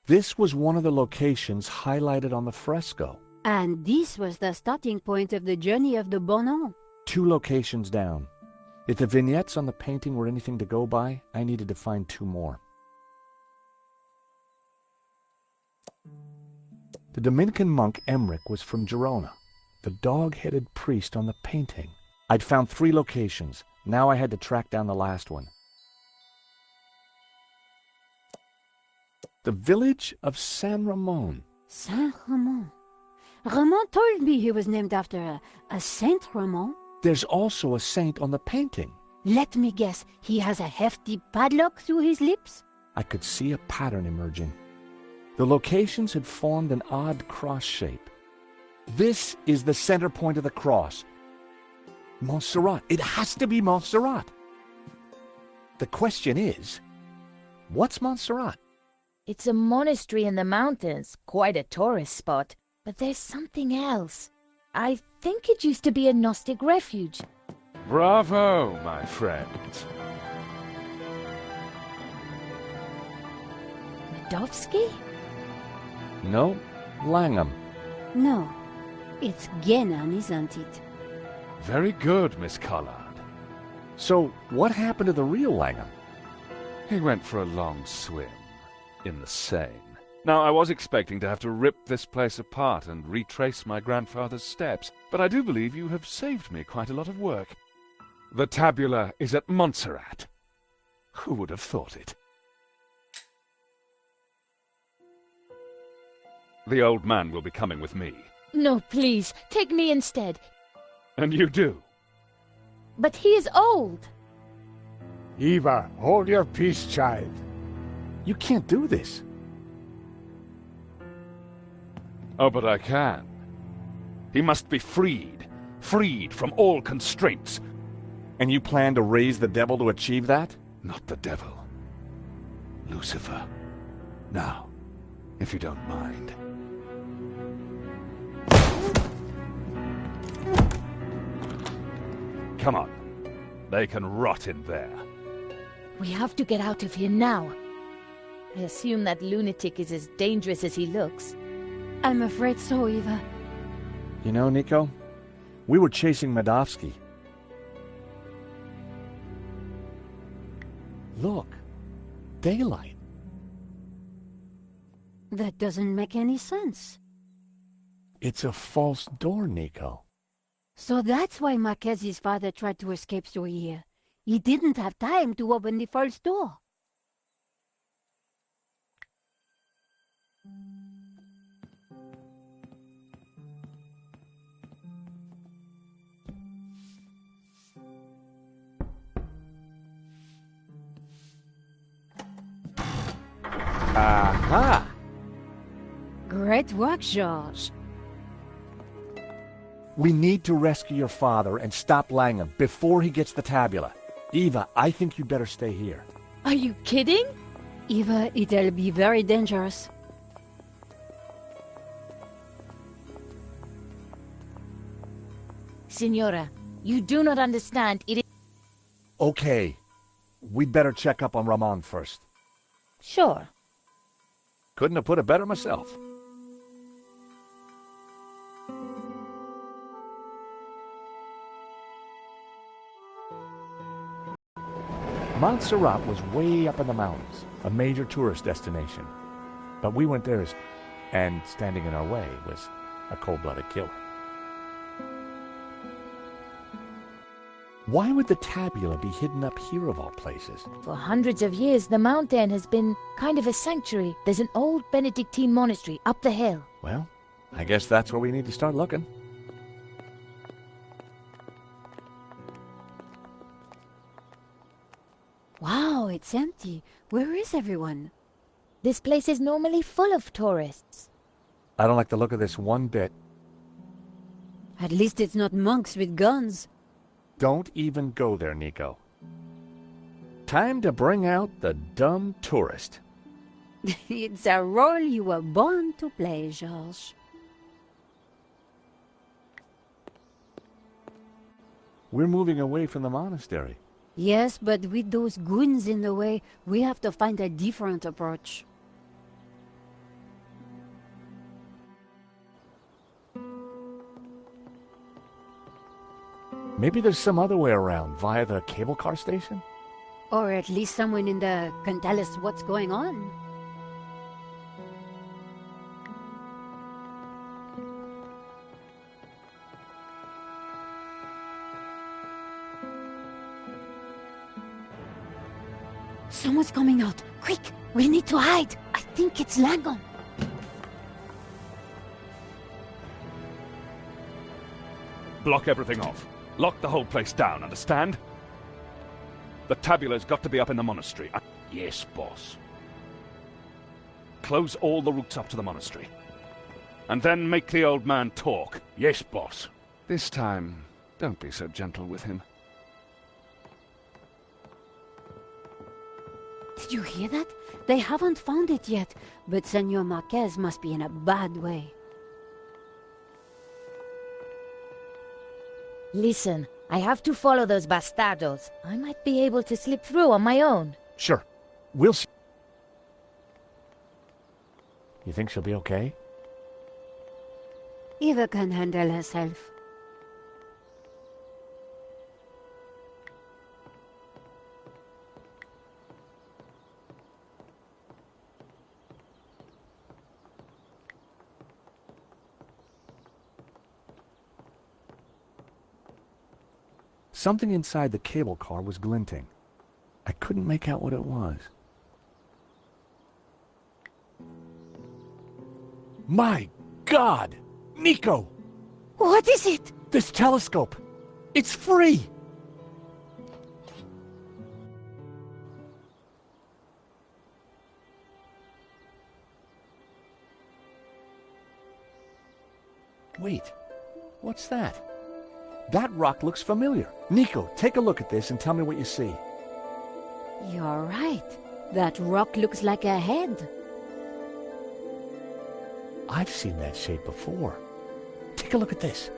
Speaker 2: This was one of the locations highlighted on the fresco.
Speaker 1: And this was the starting point of the journey of the Bonan.
Speaker 2: 2 locations down. If the vignettes on the painting were anything to go by, I needed to find 2 more. The Dominican monk Emmerich was from Girona. The dog-headed priest on the painting. I'd found 3 locations. Now I had to track down the last one. The village of San Ramon.
Speaker 1: Saint Ramon. Ramon told me he was named after a Saint Ramon.
Speaker 2: There's also a saint on the painting.
Speaker 1: Let me guess, he has a hefty padlock through his lips?
Speaker 2: I could see a pattern emerging. The locations had formed an odd cross shape. This is the center point of the cross. Montserrat. It has to be Montserrat. The question is, what's Montserrat?
Speaker 4: It's a monastery in the mountains, quite a tourist spot. But there's something else. I think it used to be a Gnostic refuge.
Speaker 8: Bravo, my friend.
Speaker 4: Medovsky?
Speaker 2: No, Langham.
Speaker 1: No, it's Genan, isn't it?
Speaker 8: Very good, Miss Collard.
Speaker 2: So, what happened to the real Langham?
Speaker 8: He went for a long swim in the Seine. Now, I was expecting to have to rip this place apart and retrace my grandfather's steps, but I do believe you have saved me quite a lot of work. The tabula is at Montserrat. Who would have thought it? The old man will be coming with me.
Speaker 4: No, please, take me instead.
Speaker 8: And you do?
Speaker 4: But he is old.
Speaker 5: Eva, hold your peace, child.
Speaker 2: You can't do this.
Speaker 8: Oh, but I can. He must be freed from all constraints.
Speaker 2: And you plan to raise the devil to achieve that?
Speaker 8: Not the devil. Lucifer. Now, if you don't mind. Come on. They can rot in there.
Speaker 4: We have to get out of here now. I assume that lunatic is as dangerous as he looks.
Speaker 1: I'm afraid so, Eva.
Speaker 2: You know, Nico, we were chasing Medovsky. Look, daylight.
Speaker 1: That doesn't make any sense.
Speaker 2: It's a false door, Nico.
Speaker 1: So that's why Marchese's father tried to escape through here. He didn't have time to open the false door.
Speaker 2: Aha!
Speaker 1: Great work, George.
Speaker 2: We need to rescue your father and stop Langham before he gets the tabula. Eva, I think you better stay here.
Speaker 4: Are you kidding?
Speaker 1: Eva, it'll be very dangerous.
Speaker 4: Signora, you do not understand. It is...
Speaker 2: Okay. We'd better check up on Ramon first.
Speaker 4: Sure.
Speaker 2: Couldn't have put it better myself. Montserrat was way up in the mountains, a major tourist destination. But we went there, and standing in our way was a cold-blooded killer. Why would the tabula be hidden up here of all places?
Speaker 4: For hundreds of years, the mountain has been kind of a sanctuary. There's an old Benedictine monastery up the hill.
Speaker 2: Well, I guess that's where we need to start looking.
Speaker 1: Wow, it's empty. Where is everyone?
Speaker 4: This place is normally full of tourists.
Speaker 2: I don't like the look of this one bit.
Speaker 1: At least it's not monks with guns.
Speaker 2: Don't even go there, Nico. Time to bring out the dumb tourist.
Speaker 1: It's a role you were born to play, Georges.
Speaker 2: We're moving away from the monastery.
Speaker 1: Yes, but with those goons in the way, we have to find a different approach.
Speaker 2: Maybe there's some other way around, via the cable car station?
Speaker 1: Or at least someone in there can tell us what's going on. Someone's coming out. Quick! We need to hide. I think it's Langon.
Speaker 8: Block everything off. Lock the whole place down, understand? The tabula's got to be up in the monastery.
Speaker 3: Yes, boss.
Speaker 8: Close all the routes up to the monastery. And then make the old man talk.
Speaker 3: Yes, boss.
Speaker 8: This time, don't be so gentle with him.
Speaker 1: Did you hear that? They haven't found it yet, but Senor Marquez must be in a bad way.
Speaker 4: Listen, I have to follow those bastardos. I might be able to slip through on my own.
Speaker 2: Sure. We'll see. You think she'll be okay?
Speaker 1: Eva can handle herself.
Speaker 2: Something inside the cable car was glinting. I couldn't make out what it was. My God! Nico!
Speaker 1: What is it?
Speaker 2: This telescope! It's free! Wait, what's that? That rock looks familiar. Nico, take a look at this and tell me what you see.
Speaker 1: You're right. That rock looks like a head.
Speaker 2: I've seen that shape before. Take a look at this.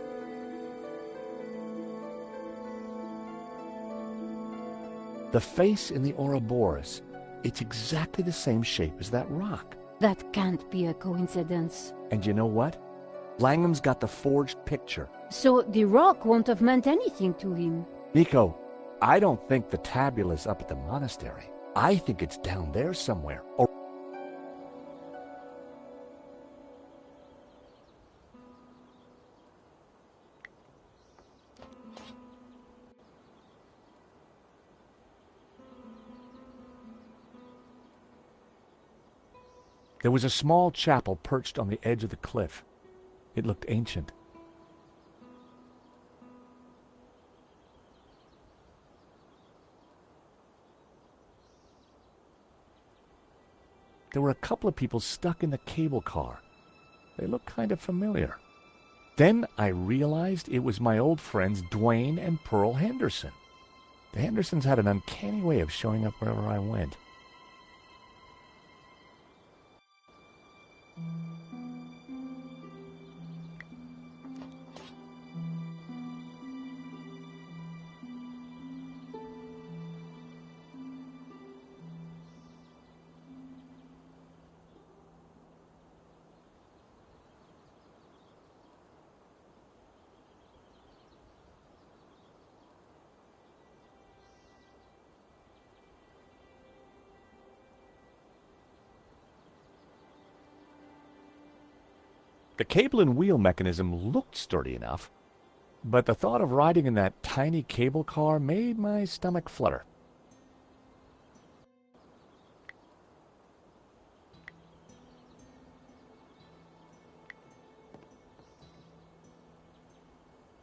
Speaker 2: The face in the Ouroboros, it's exactly the same shape as that rock.
Speaker 1: That can't be a coincidence.
Speaker 2: And you know what? Langham's got the forged picture.
Speaker 1: So the rock won't have meant anything to him.
Speaker 2: Nico, I don't think the tabula's up at the monastery. I think it's down there somewhere. Or there was a small chapel perched on the edge of the cliff. It looked ancient. There were a couple of people stuck in the cable car. They looked kind of familiar. Then I realized it was my old friends Dwayne and Pearl Henderson. The Hendersons had an uncanny way of showing up wherever I went. The cable and wheel mechanism looked sturdy enough, but the thought of riding in that tiny cable car made my stomach flutter.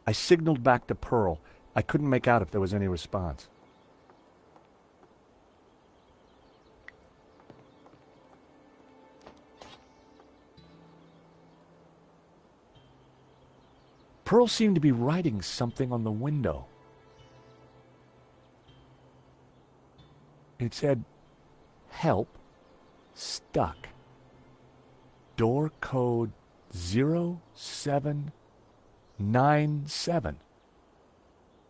Speaker 2: I signaled back to Pearl. I couldn't make out if there was any response. Pearl seemed to be writing something on the window. It said, "Help, stuck. Door code 0797.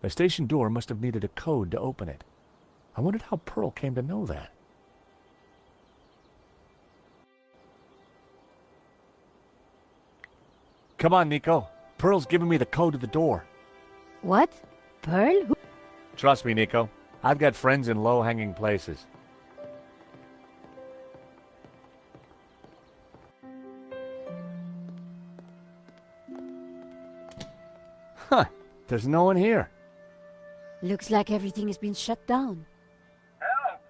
Speaker 2: The station door must have needed a code to open it. I wondered how Pearl came to know that. Come on, Nico. Pearl's giving me the code to the door.
Speaker 1: What? Pearl? Who?
Speaker 2: Trust me, Nico. I've got friends in low-hanging places. Huh. There's no one here.
Speaker 1: Looks like everything has been shut down.
Speaker 7: Help!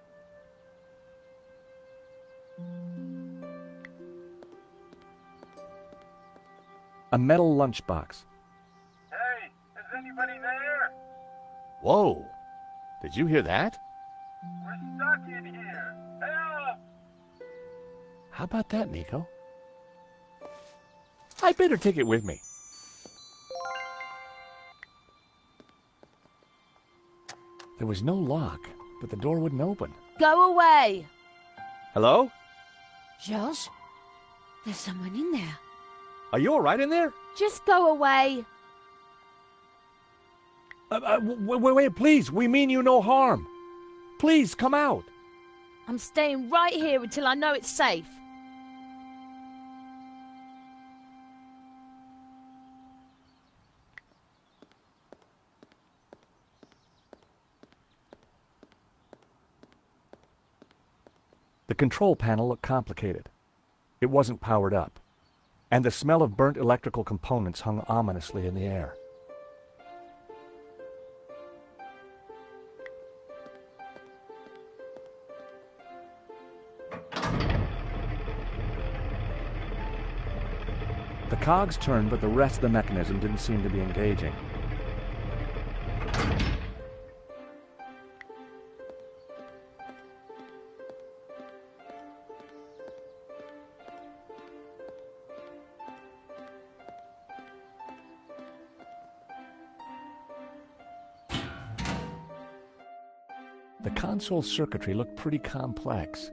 Speaker 2: A metal lunchbox.
Speaker 7: Hey, is anybody there?
Speaker 2: Whoa! Did you hear that?
Speaker 7: We're stuck in here. Help!
Speaker 2: How about that, Nico? I better take it with me. There was no lock, but the door wouldn't open.
Speaker 4: Go away!
Speaker 2: Hello?
Speaker 1: George? There's someone in there.
Speaker 2: Are you all right in there?
Speaker 4: Just go away.
Speaker 2: Wait, please. We mean you no harm. Please, come out.
Speaker 4: I'm staying right here until I know it's safe.
Speaker 2: The control panel looked complicated. It wasn't powered up, and the smell of burnt electrical components hung ominously in the air. The cogs turned, but the rest of the mechanism didn't seem to be engaging. The console circuitry looked pretty complex.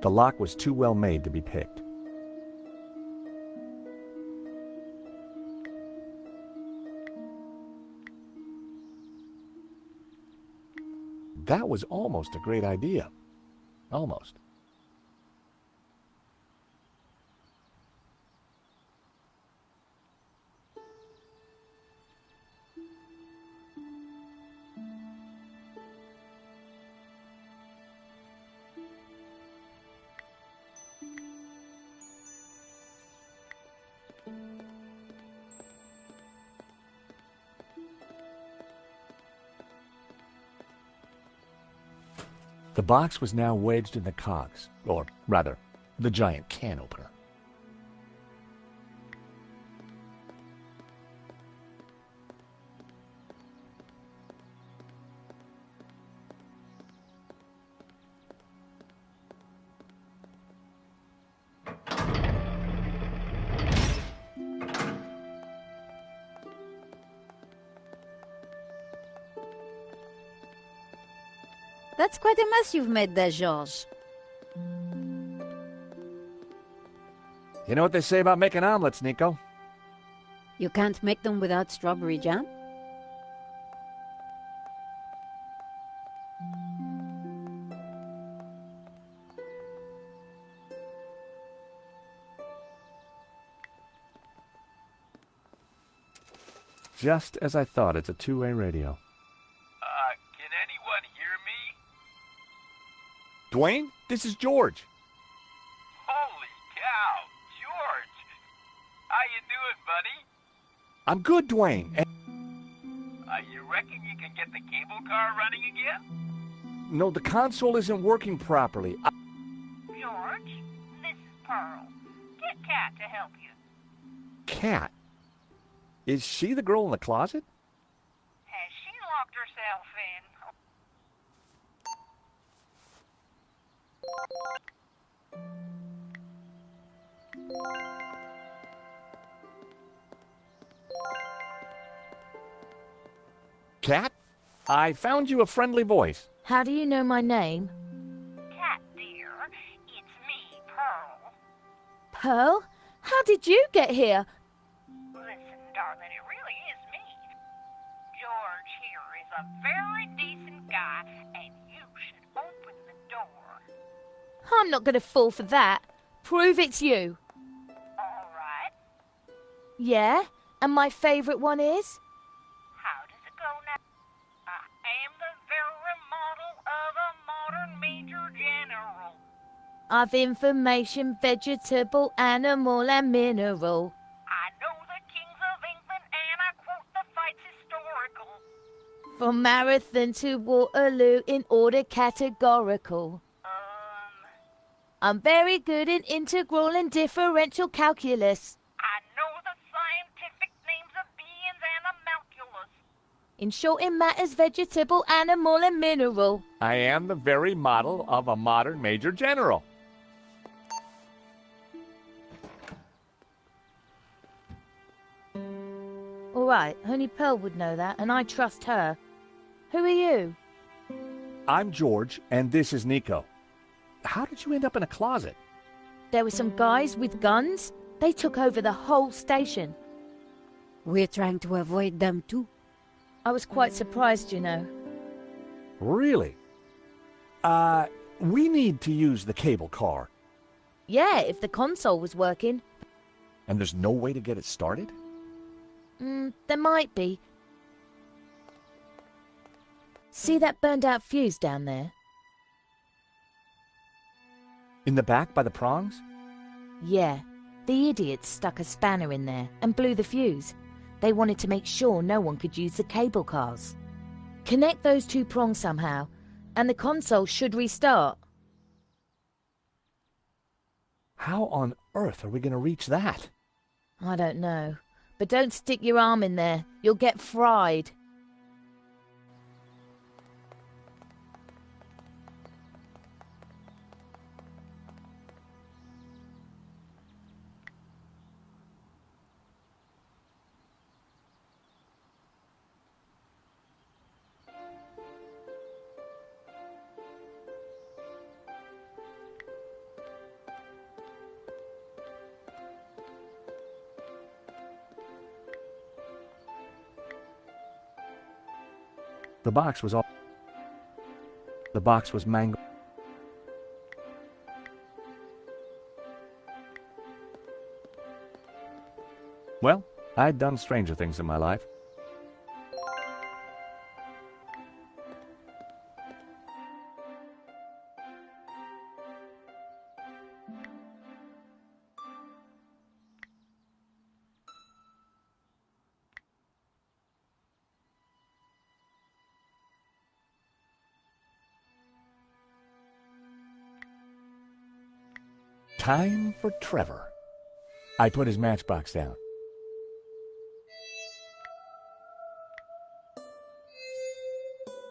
Speaker 2: The lock was too well made to be picked. That was almost a great idea. Almost. The box was now wedged in the cogs, or rather, the giant can opener.
Speaker 1: That's quite a mess you've made there, George.
Speaker 2: You know what they say about making omelets, Nico?
Speaker 1: You can't make them without strawberry jam?
Speaker 2: Just as I thought, it's a two-way radio.
Speaker 7: Can anyone hear me?
Speaker 2: Dwayne, this is George.
Speaker 7: Holy cow, George! How you doing, buddy?
Speaker 2: I'm good, Dwayne.
Speaker 7: I
Speaker 9: You reckon you can get the cable car running again?
Speaker 2: No, the console isn't working properly.
Speaker 6: George, this is Pearl. Get Kat to help you.
Speaker 2: Kat? Is she the girl in the closet?
Speaker 6: Has she locked herself in?
Speaker 2: Kat? I found you a friendly voice.
Speaker 4: How do you know my name?
Speaker 6: Kat, dear, it's me, Pearl.
Speaker 4: Pearl? How did you get here?
Speaker 6: Listen, darling, it really is me. George here is a very decent guy, and you should open the door.
Speaker 4: I'm not going to fall for that. Prove it's you.
Speaker 6: All right.
Speaker 4: Yeah? And my favourite one is?
Speaker 6: How does it go now? I am the very model of a modern major general.
Speaker 4: Of information, vegetable, animal, and mineral.
Speaker 6: I know the kings of England, and I quote the fights historical.
Speaker 4: From Marathon to Waterloo in order categorical. I'm very good in integral and differential calculus.
Speaker 6: I know the scientific names of beings and homunculus.
Speaker 4: In short, in matters, vegetable, animal, and mineral.
Speaker 2: I am the very model of a modern major general.
Speaker 4: All right, only Pearl would know that, and I trust her. Who are you?
Speaker 2: I'm George, and this is Nico. How did you end up in a closet?
Speaker 4: There were some guys with guns. They took over the whole station.
Speaker 1: We're trying to avoid them too.
Speaker 4: I was quite surprised, you know.
Speaker 2: Really? We need to use the cable car.
Speaker 4: Yeah, if the console was working.
Speaker 2: And there's no way to get it started?
Speaker 4: There might be. See that burned out fuse down there?
Speaker 2: In the back by the prongs?
Speaker 4: Yeah. The idiots stuck a spanner in there and blew the fuse. They wanted to make sure no one could use the cable cars. Connect those two prongs somehow, and the console should restart.
Speaker 2: How on earth are we going to reach that?
Speaker 4: I don't know. But don't stick your arm in there. You'll get fried.
Speaker 2: The box was mangled. Well, I'd done stranger things in my life. Time for Trevor. I put his matchbox down.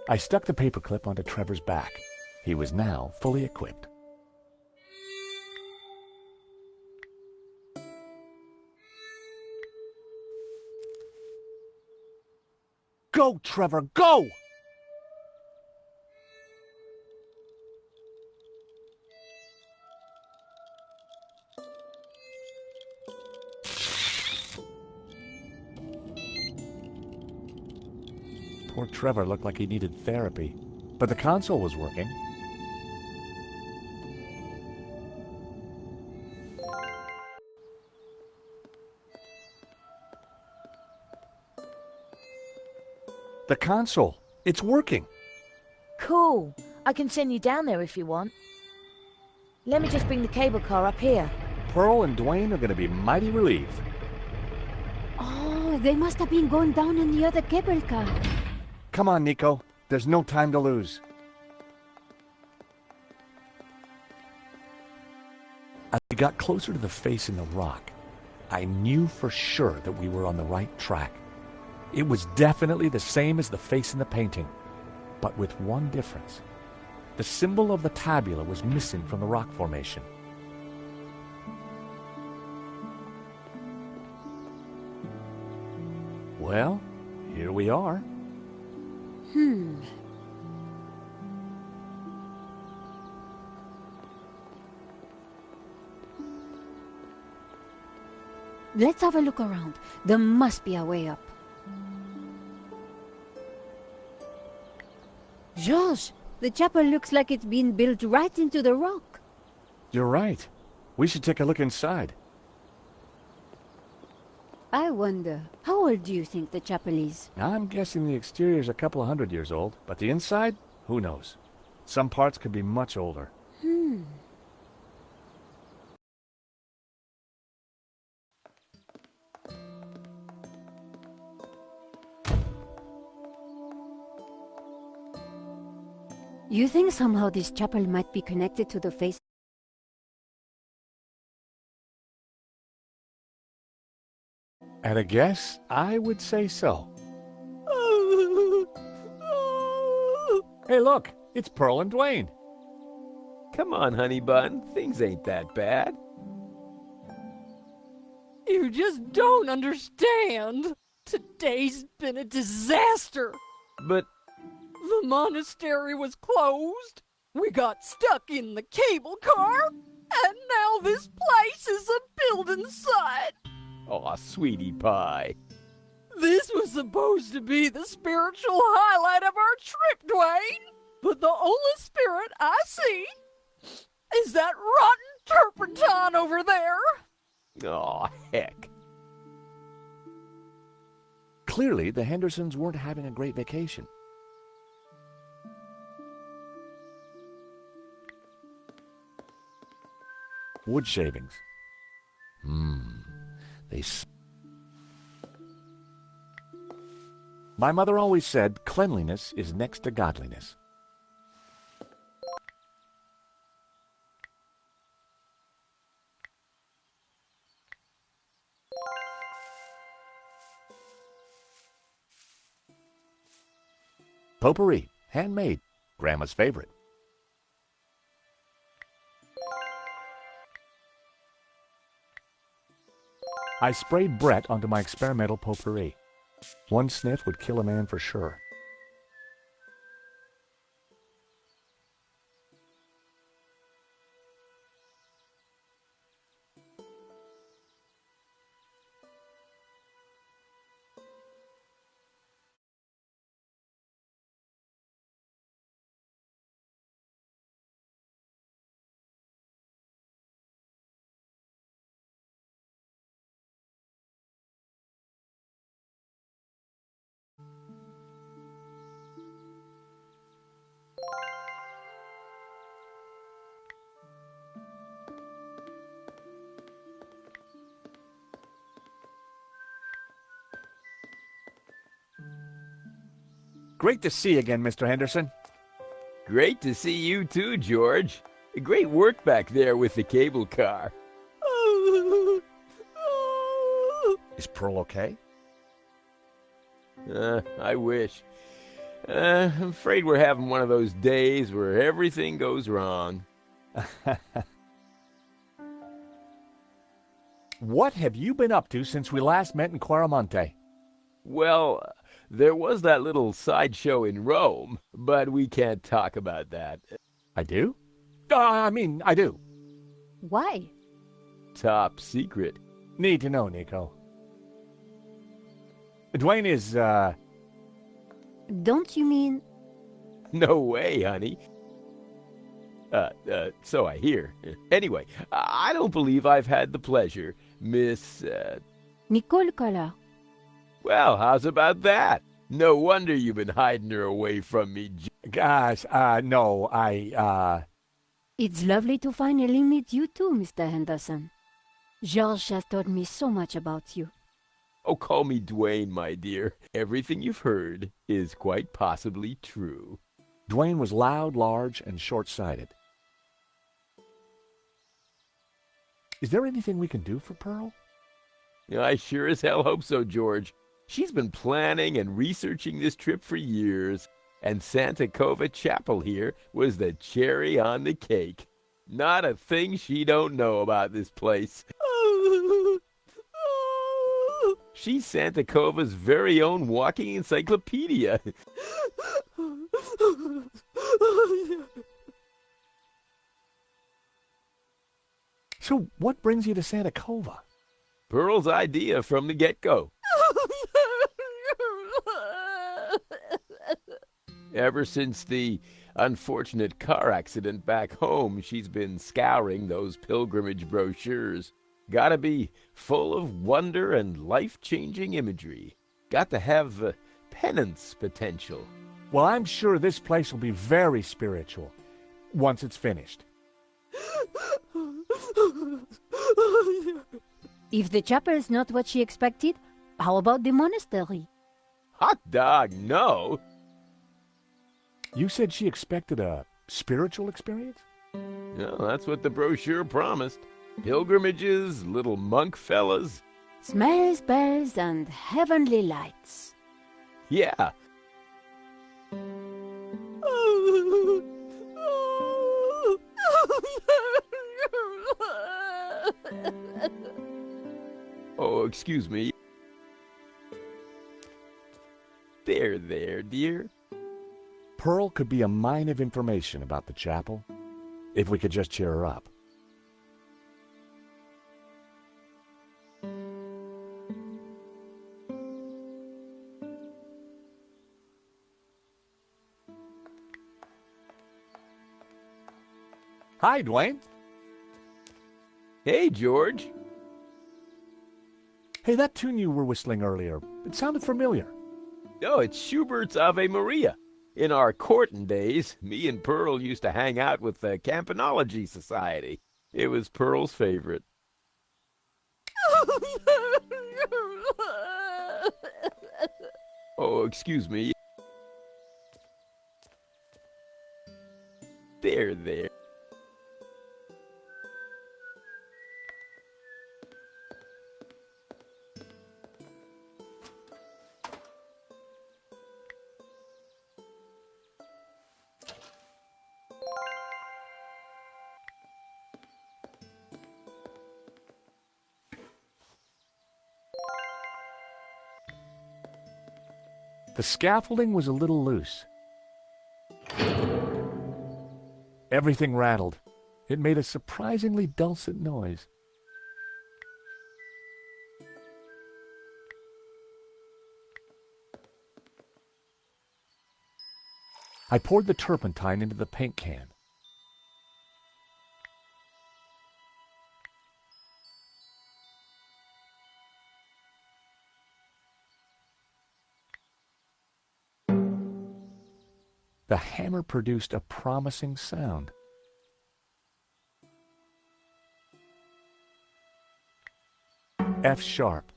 Speaker 2: I stuck the paperclip onto Trevor's back. He was now fully equipped. Go, Trevor, go! Poor Trevor looked like he needed therapy, but the console was working. The console, it's working.
Speaker 4: Cool. I can send you down there if you want. Let me just bring the cable car up here.
Speaker 2: Pearl and Dwayne are going to be mighty relieved.
Speaker 1: Oh, they must have been going down in the other cable car.
Speaker 2: Come on, Nico. There's no time to lose. As we got closer to the face in the rock, I knew for sure that we were on the right track. It was definitely the same as the face in the painting, but with one difference. The symbol of the tabula was missing from the rock formation. Well, here we are.
Speaker 1: Let's have a look around. There must be a way up. George, the chapel looks like it's been built right into the rock.
Speaker 2: You're right. We should take a look inside.
Speaker 1: I wonder, how old do you think the chapel is?
Speaker 2: I'm guessing the exterior's a couple of 100 years old, but the inside? Who knows? Some parts could be much older.
Speaker 1: You think somehow this chapel might be connected to the face?
Speaker 2: At a guess, I would say so. Hey, look! It's Pearl and Dwayne.
Speaker 10: Come on, honey bun. Things ain't that bad.
Speaker 11: You just don't understand. Today's been a disaster.
Speaker 10: But
Speaker 11: the monastery was closed. We got stuck in the cable car. And now this place is a building site.
Speaker 10: aw, sweetie pie.
Speaker 11: This was supposed to be the spiritual highlight of our trip, Dwayne. But the only spirit I see is that rotten turpentine over there.
Speaker 10: Aw, heck.
Speaker 2: Clearly, the Hendersons weren't having a great vacation. Wood shavings. My mother always said cleanliness is next to godliness. Potpourri, handmade, Grandma's favorite. I sprayed Brett onto my experimental potpourri. One sniff would kill a man for sure. Great to see you again, Mr. Henderson.
Speaker 10: Great to see you too, George. Great work back there with the cable car.
Speaker 2: Is Pearl okay?
Speaker 10: I wish. I'm afraid we're having one of those days where everything goes wrong.
Speaker 2: What have you been up to since we last met in Quaramonte?
Speaker 10: Well, there was that little sideshow in Rome, but we can't talk about that.
Speaker 2: I do? I do.
Speaker 1: Why?
Speaker 10: Top secret.
Speaker 2: Need to know, Nico. Dwayne is,
Speaker 1: Don't you mean...
Speaker 10: No way, honey. So I hear. Anyway, I don't believe I've had the pleasure, Miss,
Speaker 1: Nicole Collard.
Speaker 10: Well, how's about that? No wonder you've been hiding her away from me.
Speaker 2: Gosh, no,
Speaker 1: It's lovely to finally meet you too, Mr. Henderson. George has told me so much about you.
Speaker 10: Oh, call me Dwayne, my dear. Everything you've heard is quite possibly true.
Speaker 2: Dwayne was loud, large, and short-sighted. Is there anything we can do for Pearl?
Speaker 10: I sure as hell hope so, George. She's been planning and researching this trip for years, and Santa Cova Chapel here was the cherry on the cake. Not a thing she don't know about this place. She's Santa Cova's very own walking encyclopedia.
Speaker 2: So what brings you to Santa Cova?
Speaker 10: Pearl's idea from the get-go. Ever since the unfortunate car accident back home, she's been scouring those pilgrimage brochures. Gotta be full of wonder and life-changing imagery. Got to have penance potential.
Speaker 2: Well, I'm sure this place will be very spiritual once it's finished.
Speaker 1: If the chapel is not what she expected, how about the monastery?
Speaker 10: Hot dog, no.
Speaker 2: You said she expected a spiritual experience?
Speaker 10: No, that's what the brochure promised. Pilgrimages, little monk fellas.
Speaker 1: Smells, bells, and heavenly lights.
Speaker 10: Yeah. Oh, excuse me. There, dear.
Speaker 2: Pearl could be a mine of information about the chapel if we could just cheer her up. Hi, Dwayne.
Speaker 10: Hey, George.
Speaker 2: Hey, that tune you were whistling earlier, it sounded familiar.
Speaker 10: Oh, it's Schubert's Ave Maria. In our courting days, me and Pearl used to hang out with the Campanology Society. It was Pearl's favorite. Oh, excuse me. There.
Speaker 2: The scaffolding was a little loose. Everything rattled. It made a surprisingly dulcet noise. I poured the turpentine into the paint can. The hammer produced a promising sound. F sharp.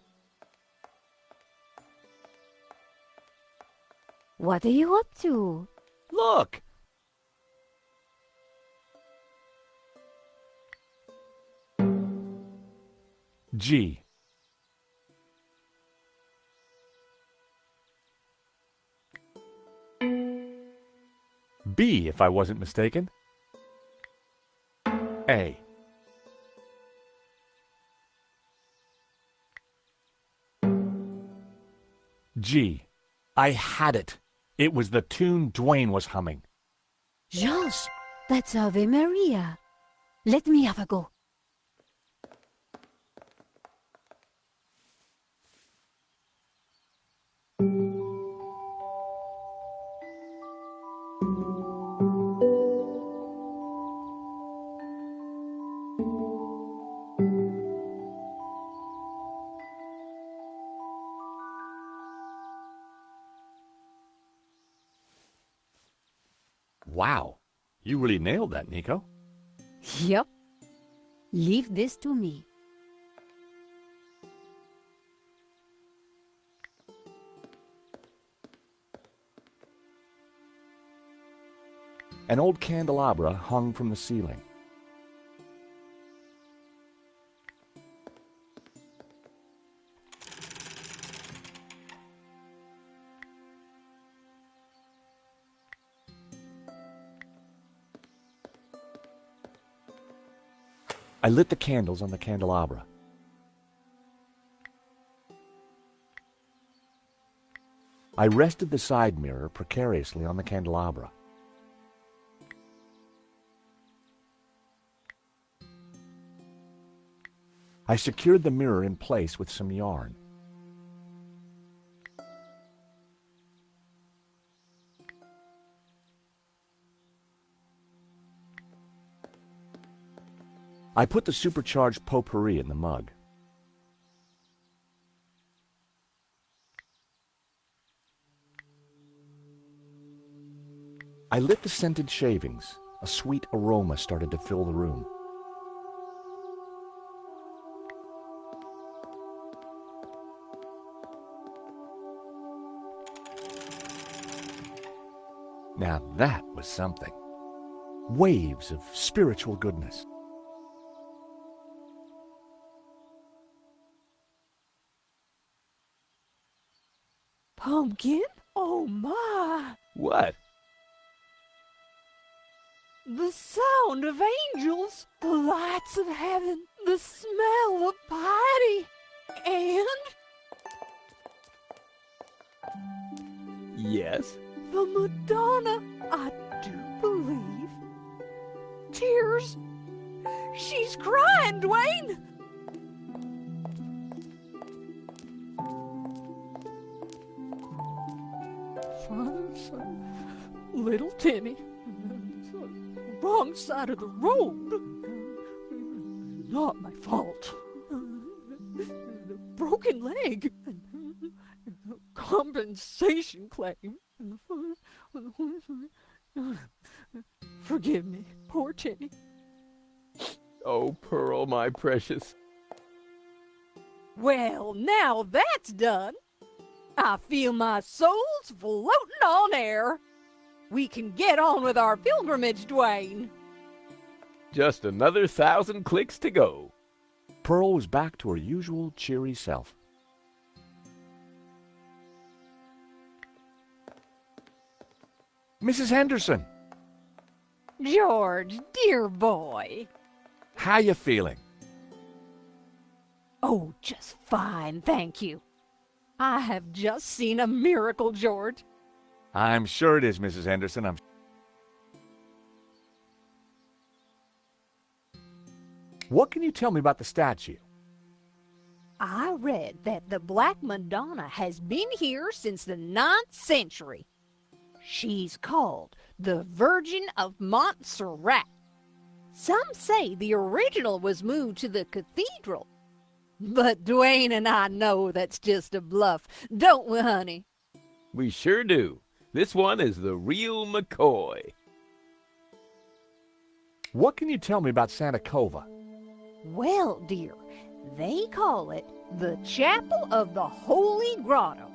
Speaker 1: What are you up to?
Speaker 2: Look! G. B, if I wasn't mistaken. A. G. I had it. It was the tune Dwayne was humming.
Speaker 1: Georges, that's Ave Maria. Let me have a go.
Speaker 2: Wow, you really nailed that, Nico.
Speaker 1: Yep. Leave this to me.
Speaker 2: An old candelabra hung from the ceiling. I lit the candles on the candelabra. I rested the side mirror precariously on the candelabra. I secured the mirror in place with some yarn. I put the supercharged potpourri in the mug. I lit the scented shavings. A sweet aroma started to fill the room. Now that was something. Waves of spiritual goodness.
Speaker 11: Pumpkin? Oh my!
Speaker 10: What?
Speaker 11: The sound of angels, the lights of heaven, the smell of piety, and
Speaker 10: Yes?
Speaker 11: the Madonna, I do believe. Tears. She's crying, Dwayne. Little Timmy. Wrong side of the road. Not my fault. The broken leg. Compensation claim. Forgive me, poor Timmy.
Speaker 10: Oh, Pearl, my precious.
Speaker 11: Well, now that's done. I feel my soul's floating on air. We can get on with our pilgrimage, Dwayne.
Speaker 10: Just another 1,000 clicks to go.
Speaker 2: Pearl was back to her usual cheery self. Mrs. Henderson!
Speaker 11: George, dear boy.
Speaker 2: How you feeling?
Speaker 11: Oh, just fine, thank you. I have just seen a miracle, George.
Speaker 2: I'm sure it is, Mrs. Henderson. What can you tell me about the statue?
Speaker 11: I read that the Black Madonna has been here since the 9th century. She's called the Virgin of Montserrat. Some say the original was moved to the cathedral. But Dwayne and I know that's just a bluff, don't we, honey?
Speaker 10: We sure do. This one is the real McCoy.
Speaker 2: What can you tell me about Santa Cova?
Speaker 11: Well, dear, they call it the Chapel of the Holy Grotto.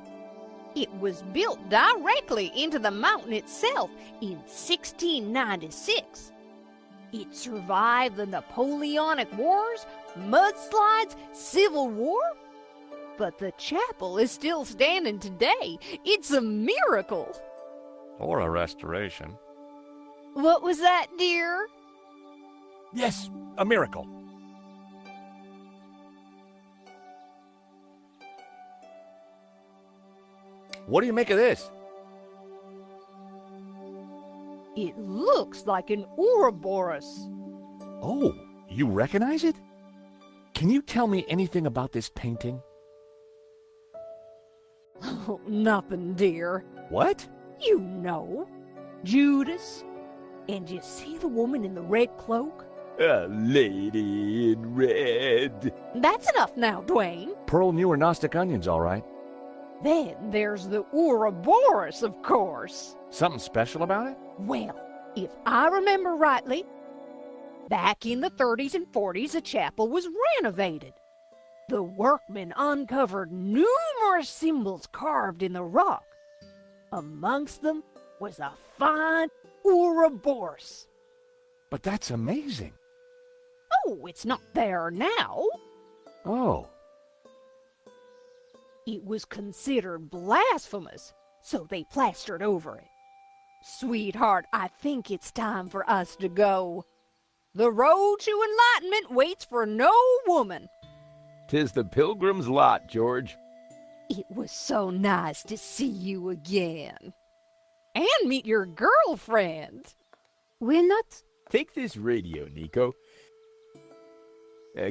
Speaker 11: It was built directly into the mountain itself in 1696. It survived the Napoleonic Wars, mudslides, Civil War. But the chapel is still standing today. It's a miracle.
Speaker 2: Or a restoration.
Speaker 11: What was that, dear?
Speaker 2: Yes, a miracle. What do you make of this?
Speaker 11: It looks like an Ouroboros.
Speaker 2: Oh, you recognize it? Can you tell me anything about this painting?
Speaker 11: Oh, nothing, dear.
Speaker 2: What?
Speaker 11: You know, Judas. And you see the woman in the red cloak?
Speaker 10: A lady in red.
Speaker 11: That's enough now, Dwayne.
Speaker 2: Pearl knew her Gnostic onions, all right.
Speaker 11: Then there's the Ouroboros, of course.
Speaker 2: Something special about it?
Speaker 11: Well, if I remember rightly, back in the 30s and 40s, the chapel was renovated. The workmen uncovered numerous symbols carved in the rock. Amongst them was a fine, Ouroboros.
Speaker 2: But that's amazing.
Speaker 11: Oh, it's not there now.
Speaker 2: Oh.
Speaker 11: It was considered blasphemous, so they plastered over it. Sweetheart, I think it's time for us to go. The road to enlightenment waits for no woman.
Speaker 10: 'Tis the pilgrim's lot, George.
Speaker 11: It was so nice to see you again. And meet your girlfriend.
Speaker 1: We're not...
Speaker 10: Take this radio, Nico.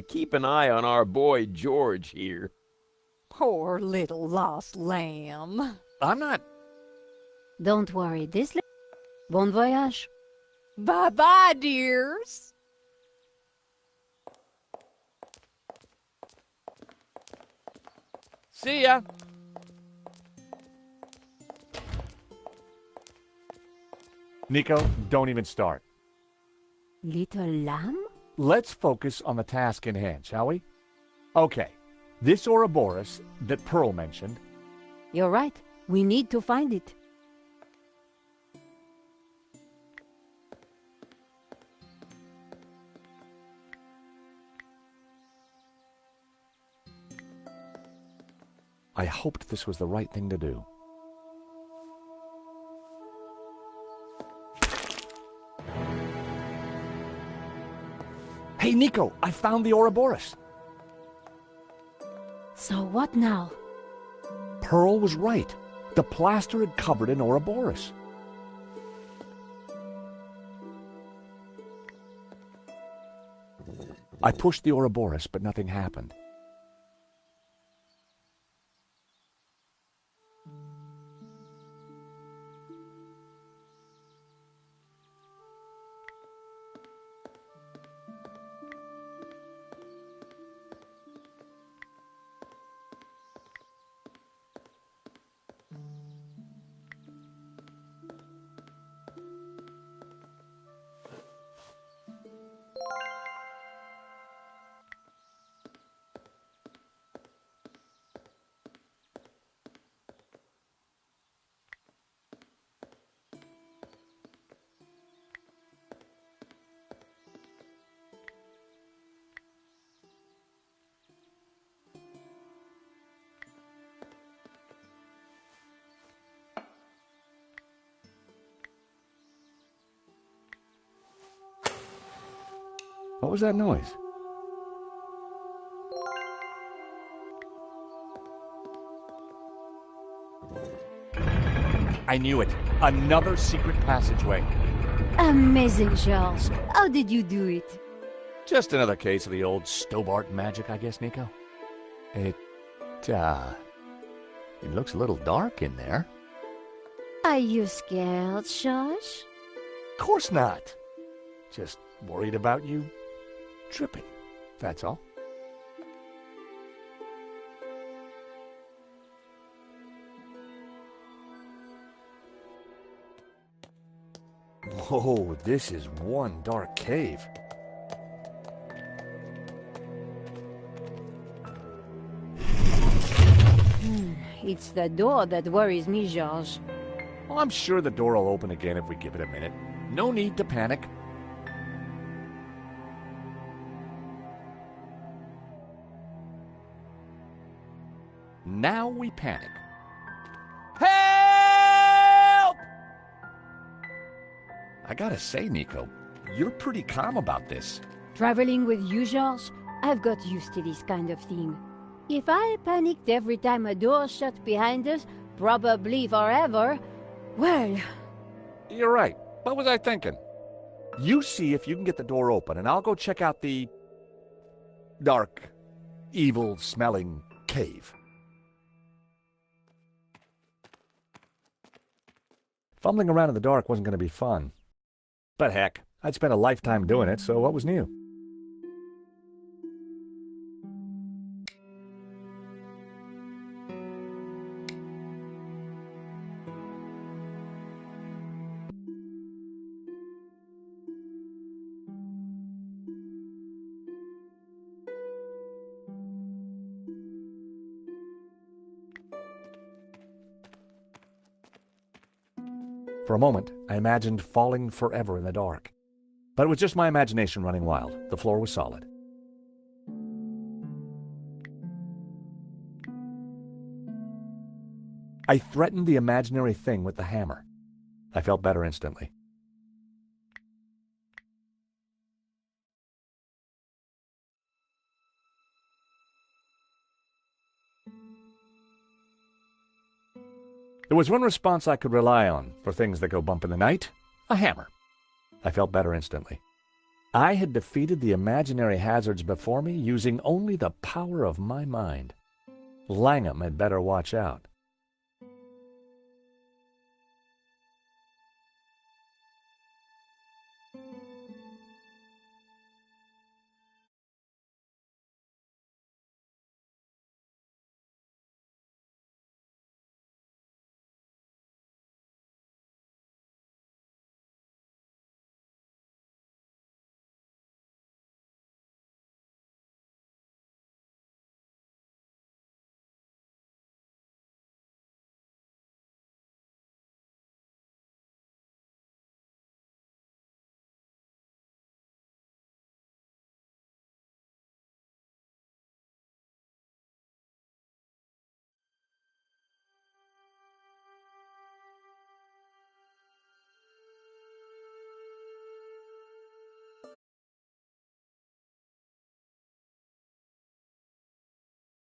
Speaker 10: Keep an eye on our boy George here.
Speaker 11: Poor little lost lamb.
Speaker 2: I'm not...
Speaker 1: Don't worry, this... Bon voyage.
Speaker 11: Bye-bye, dears.
Speaker 2: See ya. Nico, don't even start.
Speaker 1: Little lamb?
Speaker 2: Let's focus on the task in hand, shall we? Okay, this Ouroboros that Pearl mentioned...
Speaker 1: You're right. We need to find it.
Speaker 2: I hoped this was the right thing to do. Hey, Nico, I found the Ouroboros.
Speaker 1: So what now?
Speaker 2: Pearl was right. The plaster had covered an Ouroboros. I pushed the Ouroboros, but nothing happened. What was that noise? I knew it. Another secret passageway.
Speaker 1: Amazing, Georges. How did you do it?
Speaker 2: Just another case of the old Stobart magic, I guess, Nico. It looks a little dark in there.
Speaker 1: Are you scared, Georges?
Speaker 2: Of course not. Just worried about you tripping, that's all. Whoa, this is one dark cave.
Speaker 1: It's the door that worries me, Georges.
Speaker 2: Well, I'm sure the door will open again if we give it a minute. No need to panic. Now we panic. Help! I gotta say, Nico, you're pretty calm about this.
Speaker 1: Traveling with you, Georges, I've got used to this kind of thing. If I panicked every time a door shut behind us, probably forever, well...
Speaker 2: You're right. What was I thinking? You see if you can get the door open, and I'll go check out the... dark, evil-smelling cave. Fumbling around in the dark wasn't going to be fun. But heck, I'd spent a lifetime doing it, so what was new? For a moment, I imagined falling forever in the dark. But it was just my imagination running wild. The floor was solid. I threatened the imaginary thing with the hammer. I felt better instantly. There was one response I could rely on for things that go bump in the night: a hammer. I felt better instantly. I had defeated the imaginary hazards before me using only the power of my mind. Langham had better watch out.